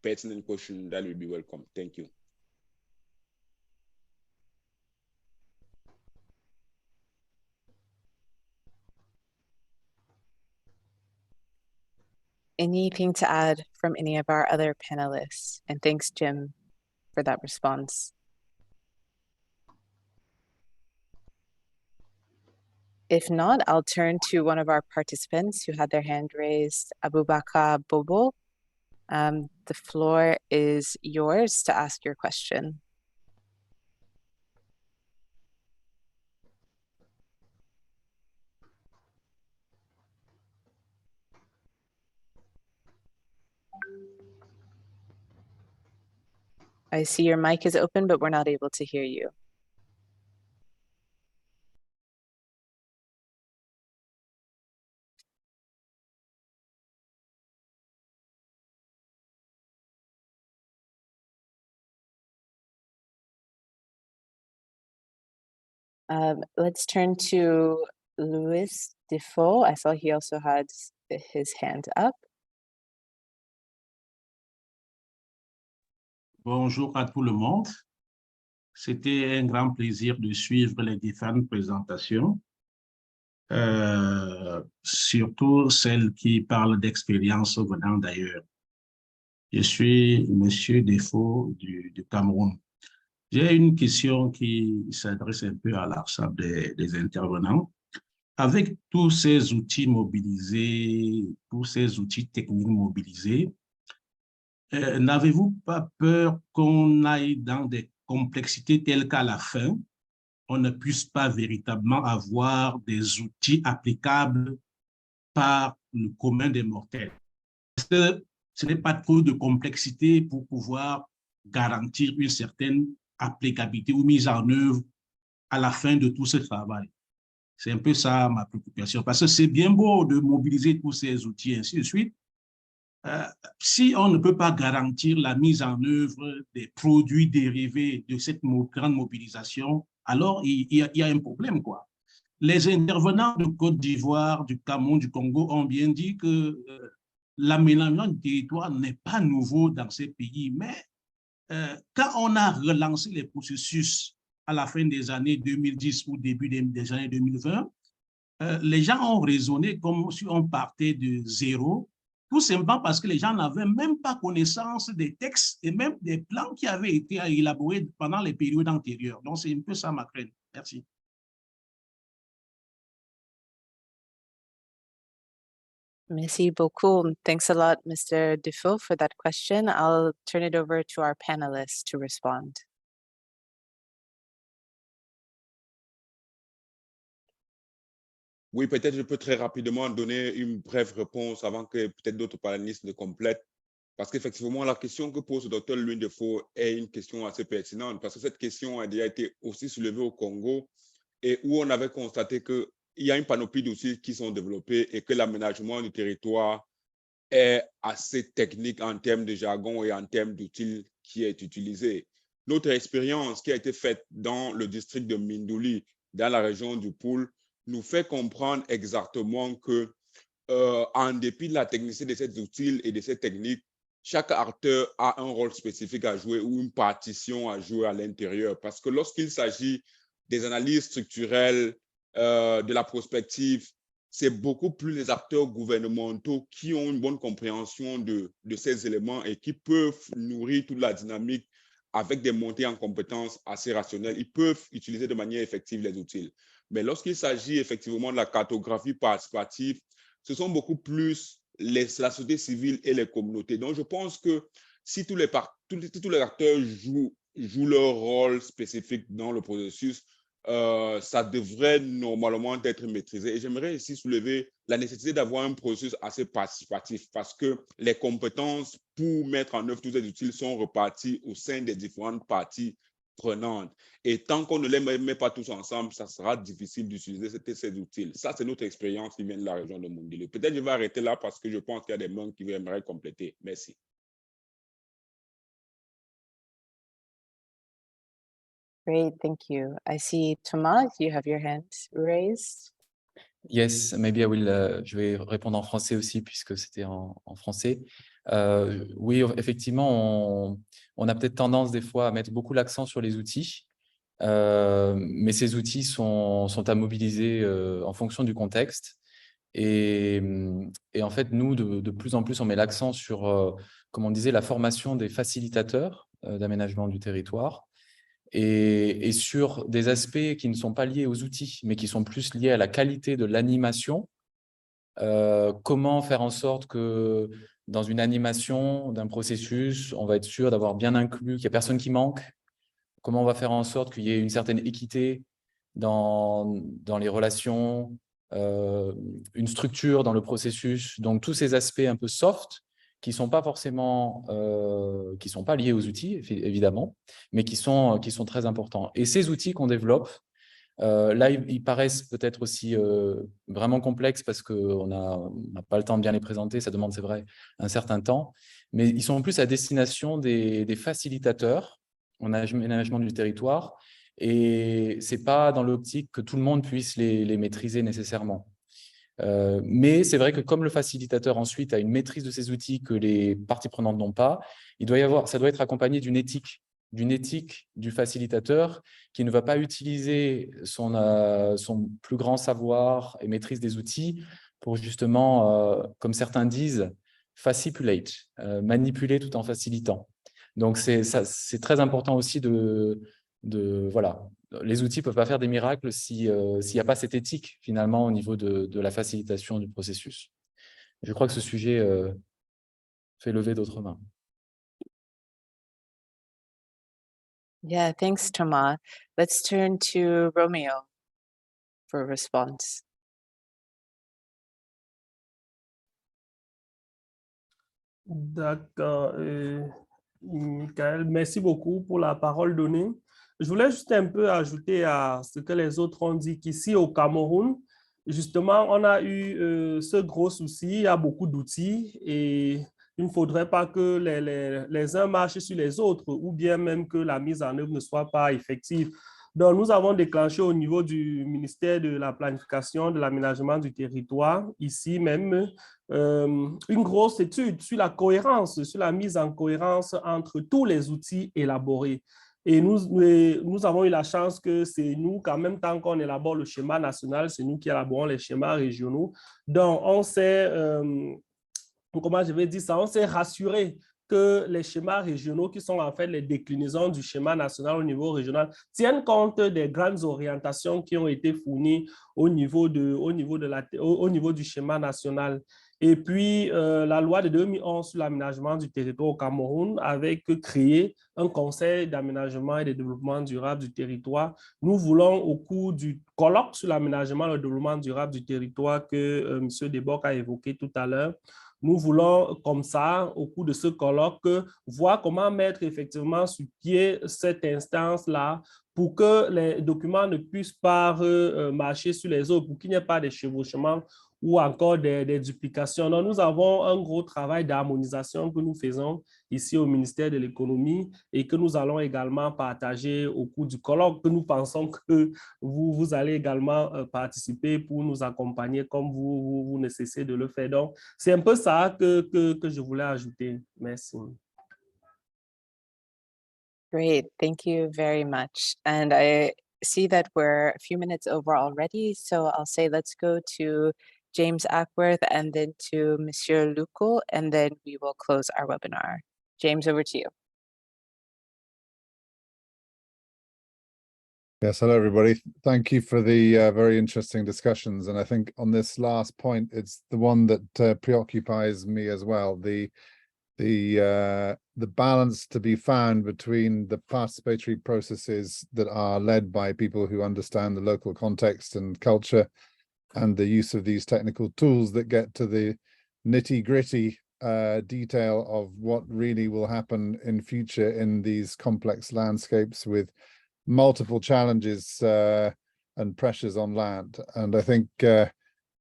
pertinent question, that will be welcome. Thank you. Anything to add from any of our other panelists? And thanks, Jim, for that response. If not, I'll turn to one of our participants who had their hand raised, Abubakar Bobo. The floor is yours to ask your question. I see your mic is open, but we're not able to hear you. Let's turn to Louis Defoe. I saw he also had his hand up. Bonjour à tout le monde. C'était un grand plaisir de suivre les différentes présentations, surtout celles qui parlent d'expériences venant d'ailleurs. Je suis Monsieur Defoe du Cameroun. J'ai une question qui s'adresse un peu à l'ensemble des intervenants. Avec tous ces outils mobilisés, tous ces outils techniques mobilisés, n'avez-vous pas peur qu'on aille dans des complexités telles qu'à la fin, on ne puisse pas véritablement avoir des outils applicables par le commun des mortels? Est-ce que ce n'est pas trop de complexité pour pouvoir garantir une certaine applicabilité ou mise en œuvre à la fin de tout ce travail? C'est un peu ça ma préoccupation, parce que c'est bien beau de mobiliser tous ces outils, ainsi de suite. Si on ne peut pas garantir la mise en œuvre des produits dérivés de cette grande mobilisation, alors il y a un problème, quoi. Les intervenants de Côte d'Ivoire, du Cameroun, du Congo ont bien dit que l'aménagement du territoire n'est pas nouveau dans ces pays, mais quand on a relancé les processus à la fin des années 2010 ou début des années 2020, les gens ont raisonné comme si on partait de zéro, tout simplement parce que les gens n'avaient même pas connaissance des textes et même des plans qui avaient été élaborés pendant les périodes antérieures. Donc, c'est un peu ça ma crainte. Merci. Merci beaucoup. Thanks a lot, Mr. Defoe, for that question. I'll turn it over to our panelists to respond. Oui, peut-être je peux très rapidement donner une brève réponse avant que peut-être d'autres panélistes ne complètent. Parce qu'effectivement, la question que pose le docteur Louis Defoe est une question assez pertinente, parce que cette question a déjà été aussi soulevée au Congo et où on avait constaté qu'il y a une panoplie d'outils qui sont développés et que l'aménagement du territoire est assez technique en termes de jargon et en termes d'outils qui est utilisé. Notre expérience qui a été faite dans le district de Mindouli, dans la région du Poul, nous fait comprendre exactement que, en dépit de la technicité de ces outils et de ces techniques, chaque acteur a un rôle spécifique à jouer ou une partition à jouer à l'intérieur. Parce que lorsqu'il s'agit des analyses structurelles, de la prospective, c'est beaucoup plus les acteurs gouvernementaux qui ont une bonne compréhension de ces éléments et qui peuvent nourrir toute la dynamique avec des montées en compétences assez rationnelles. Ils peuvent utiliser de manière effective les outils. Mais lorsqu'il s'agit effectivement de la cartographie participative, ce sont beaucoup plus la société civile et les communautés. Donc, je pense que si tous les acteurs jouent leur rôle spécifique dans le processus, ça devrait normalement être maîtrisé. Et j'aimerais ici soulever la nécessité d'avoir un processus assez participatif parce que les compétences pour mettre en œuvre tous ces outils sont reparties au sein des différentes parties prenantes. Et tant qu'on ne les met pas tous ensemble, ça sera difficile d'utiliser ces outils. Ça, c'est notre expérience qui vient de la région de Mondile. Peut-être je vais arrêter là parce que je pense qu'il y a des membres qui aimeraient compléter. Merci. Great, thank you. I see Thomas, you have your hand raised. Yes, maybe I will. Je vais répondre en français aussi puisque c'était en français. Oui, effectivement, on a peut-être tendance des fois à mettre beaucoup l'accent sur les outils, mais ces outils sont à mobiliser en fonction du contexte. Et en fait, nous, de plus en plus, on met l'accent sur, comme on disait, la formation des facilitateurs d'aménagement du territoire. Et sur des aspects qui ne sont pas liés aux outils, mais qui sont plus liés à la qualité de l'animation. Comment faire en sorte que dans une animation d'un processus, on va être sûr d'avoir bien inclus, qu'il n'y a personne qui manque. Comment on va faire en sorte qu'il y ait une certaine équité dans les relations, une structure dans le processus. Donc, tous ces aspects un peu soft qui ne sont pas forcément, qui sont pas liés aux outils, évidemment, mais qui sont très importants. Et ces outils qu'on développe, là, ils paraissent peut-être aussi vraiment complexes parce qu'on n'a pas le temps de bien les présenter, ça demande, c'est vrai, un certain temps, mais ils sont en plus à destination des facilitateurs en aménagement du territoire, et ce n'est pas dans l'optique que tout le monde puisse les maîtriser nécessairement. Mais c'est vrai que comme le facilitateur ensuite a une maîtrise de ces outils que les parties prenantes n'ont pas, ça doit être accompagné d'une éthique du facilitateur qui ne va pas utiliser son plus grand savoir et maîtrise des outils pour justement, comme certains disent, facilitate, manipuler tout en facilitant. Donc, c'est très important aussi voilà. Les outils ne peuvent pas faire des miracles s'il n'y a pas cette éthique, finalement, au niveau de la facilitation du processus. Je crois que ce sujet fait lever d'autres mains. Yeah, thanks, Thomas. Let's turn to Romeo for a response. D'accord. Michael, merci beaucoup pour la parole donnée. Je voulais juste un peu ajouter à ce que les autres ont dit qu'ici au Cameroun, justement, on a eu ce gros souci, il y a beaucoup d'outils et il ne faudrait pas que les uns marchent sur les autres ou bien même que la mise en œuvre ne soit pas effective. Donc, nous avons déclenché au niveau du ministère de la Planification, de l'Aménagement du territoire, ici même, une grosse étude sur la cohérence, sur la mise en cohérence entre tous les outils élaborés. Et nous avons eu la chance que c'est nous, qu'en même temps qu'on élabore le schéma national, c'est nous qui élaborons les schémas régionaux. Donc, on s'est, comment je vais dire ça, on s'est rassuré que les schémas régionaux, qui sont en fait les déclinaisons du schéma national au niveau régional, tiennent compte des grandes orientations qui ont été fournies au niveau du schéma national. Et puis, la loi de 2011 sur l'aménagement du territoire au Cameroun avait créé un conseil d'aménagement et de développement durable du territoire. Nous voulons, au cours du colloque sur l'aménagement et le développement durable du territoire que M. Desbordes a évoqué tout à l'heure, nous voulons, comme ça, au cours de ce colloque, voir comment mettre effectivement sur pied cette instance-là pour que les documents ne puissent pas marcher sur les autres, pour qu'il n'y ait pas de chevauchement ou encore des duplications. Donc, nous avons un gros travail d'harmonisation que nous faisons ici au ministère de l'économie et que nous allons également partager au cours du colloque, que nous pensons que vous allez également participer pour nous accompagner comme vous ne cessez de le faire. Donc, c'est un peu ça que je voulais ajouter. Merci. Great, thank you very much. And I see that we're a few minutes over already, so I'll say let's go to James Ackworth and then to Monsieur Lucal, and then we will close our webinar. James, over to you. Yes, hello everybody. Thank you for the very interesting discussions. And I think on this last point, it's the one that preoccupies me as well. The balance to be found between the participatory processes that are led by people who understand the local context and culture, and the use of these technical tools that get to the nitty-gritty detail of what really will happen in future in these complex landscapes with multiple challenges and pressures on land. And I think the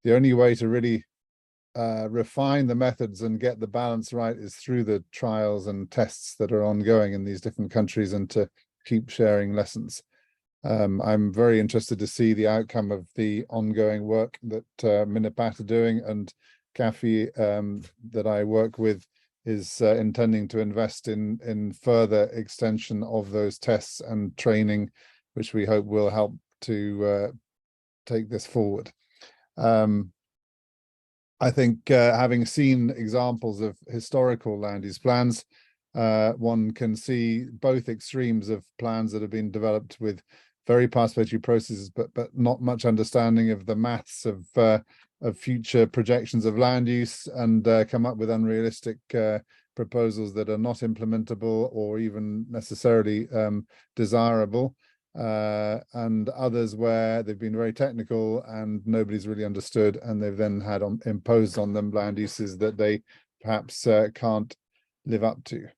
only way to really refine the methods and get the balance right is through the trials and tests that are ongoing in these different countries, and to keep sharing lessons. I'm very interested to see the outcome of the ongoing work that Minipat are doing, and CAFI that I work with is intending to invest in further extension of those tests and training, which we hope will help to take this forward. I think having seen examples of historical land use plans, one can see both extremes of plans that have been developed with very participatory processes, but not much understanding of the maths of future projections of land use, and come up with unrealistic proposals that are not implementable or even necessarily desirable. And others where they've been very technical and nobody's really understood, and they've then had imposed on them land uses that they perhaps can't live up to,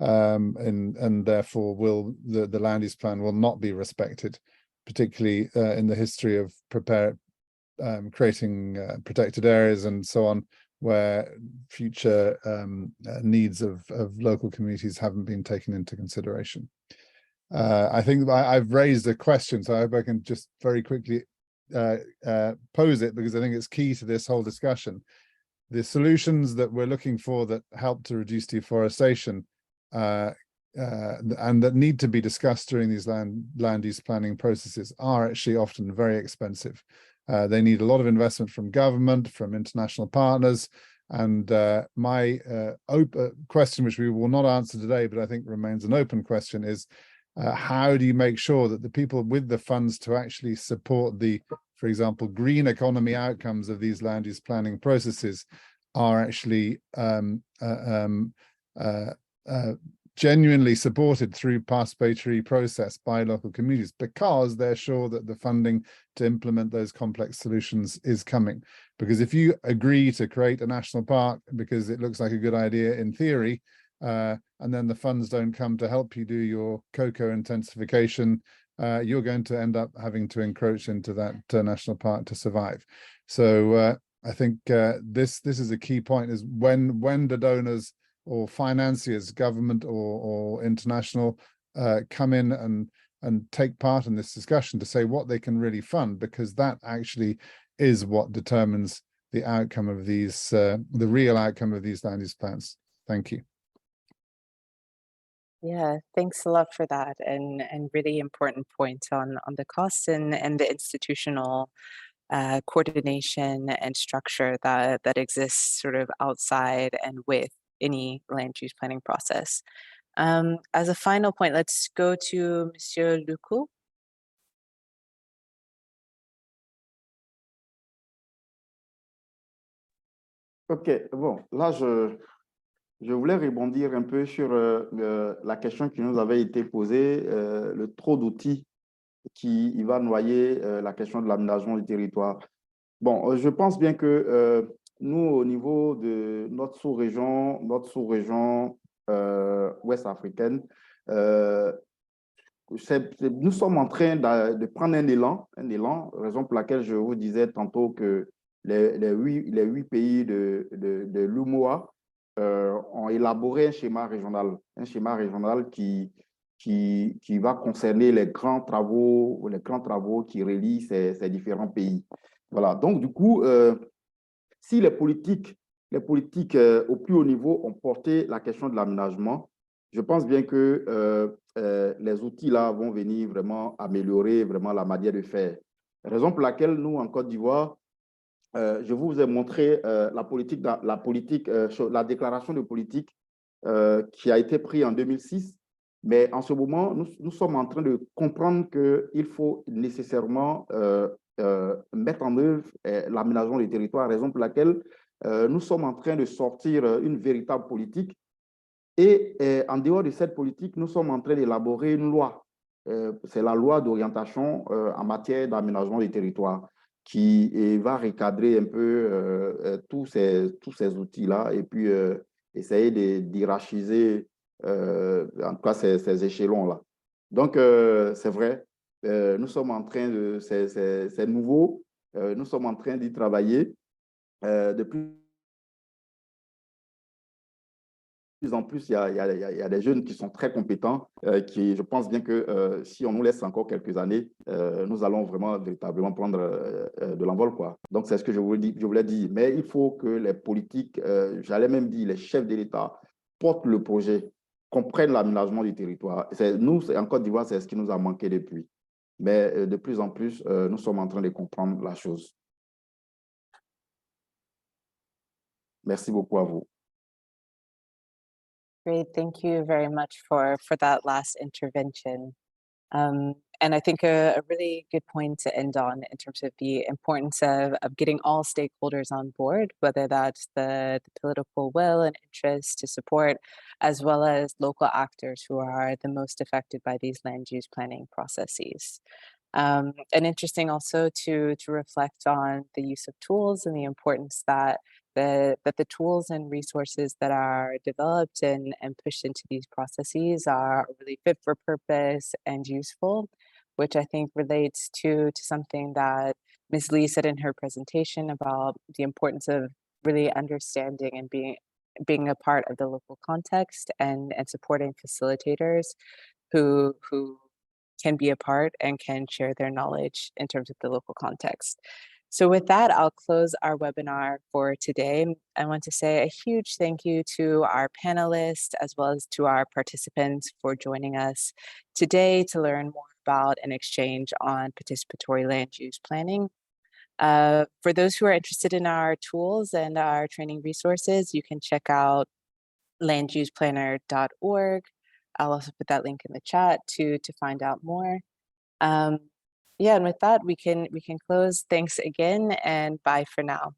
and therefore will the land use plan will not be respected, particularly in the history of creating protected areas and so on, where future needs of local communities haven't been taken into consideration. I think I've raised a question, so I hope I can just very quickly pose it, because I think it's key to this whole discussion. The solutions that we're looking for that help to reduce deforestation and that need to be discussed during these land use planning processes are actually often very expensive. They need a lot of investment from government, from international partners. And my question, which we will not answer today, but I think remains an open question, is how do you make sure that the people with the funds to actually support the, for example, green economy outcomes of these land use planning processes are actually genuinely supported through participatory process by local communities, because they're sure that the funding to implement those complex solutions is coming. Because if you agree to create a national park because it looks like a good idea in theory, and then the funds don't come to help you do your cocoa intensification, you're going to end up having to encroach into that national park to survive. So I think this is a key point, is when the donors or financiers, government or international, come in and take part in this discussion to say what they can really fund, because that actually is what determines the outcome of these, the real outcome of these land use plans. Thank you. Yeah, thanks a lot for that, and really important points on the costs and the institutional coordination and structure that exists sort of outside and with any land use planning process. As a final point, let's go to Monsieur Lucal. OK, bon, là, je voulais rebondir un peu sur la question qui nous avait été posée, le trop d'outils qui va noyer la question de l'aménagement du territoire. Bon, je pense bien que nous, au niveau de notre sous-région ouest africaine, nous sommes en train de prendre un élan, raison pour laquelle je vous disais tantôt que les huit pays de l'UMOA ont élaboré un schéma régional qui va concerner les grands travaux qui relient ces différents pays. Voilà, donc du coup, si les politiques au plus haut niveau ont porté la question de l'aménagement, je pense bien que les outils là vont venir vraiment améliorer vraiment la manière de faire. Raison pour laquelle nous, en Côte d'Ivoire, je vous ai montré la déclaration de politique qui a été prise en 2006. Mais en ce moment, nous sommes en train de comprendre qu'il faut nécessairement mettre en œuvre l'aménagement du territoire, raison pour laquelle nous sommes en train de sortir une véritable politique. Et en dehors de cette politique, nous sommes en train d'élaborer une loi. C'est la loi d'orientation en matière d'aménagement du territoire qui va recadrer un peu tous ces outils-là et puis essayer d'hiérarchiser en tout cas ces échelons-là. Donc, c'est vrai, nous sommes en train de, c'est nouveau, nous sommes en train d'y travailler. De plus en plus, il y a des jeunes qui sont très compétents, qui, je pense bien que si on nous laisse encore quelques années, nous allons vraiment véritablement prendre de l'envol, quoi. Donc, c'est ce que je voulais dire. Mais il faut que les politiques, j'allais même dire les chefs de l'État, portent le projet, comprennent l'aménagement du territoire. Nous, en Côte d'Ivoire, c'est ce qui nous a manqué depuis. Mais de plus en plus, nous sommes en train de comprendre la chose. Merci beaucoup à vous. Great, thank you very much for that last intervention. And I think a really good point to end on in terms of the importance of getting all stakeholders on board, whether that's the political will and interest to support, as well as local actors who are the most affected by these land use planning processes. And interesting also to reflect on the use of tools and the importance that the tools and resources that are developed and pushed into these processes are really fit for purpose and useful, which I think relates to something that Ms. Lee said in her presentation about the importance of really understanding and being a part of the local context and supporting facilitators who can be a part and can share their knowledge in terms of the local context. So with that, I'll close our webinar for today. I want to say a huge thank you to our panelists as well as to our participants for joining us today to learn more about and exchange on participatory land use planning. For those who are interested in our tools and our training resources, you can check out landuseplanner.org. I'll also put that link in the chat to find out more. Yeah, and with that, we can close. Thanks again, and bye for now.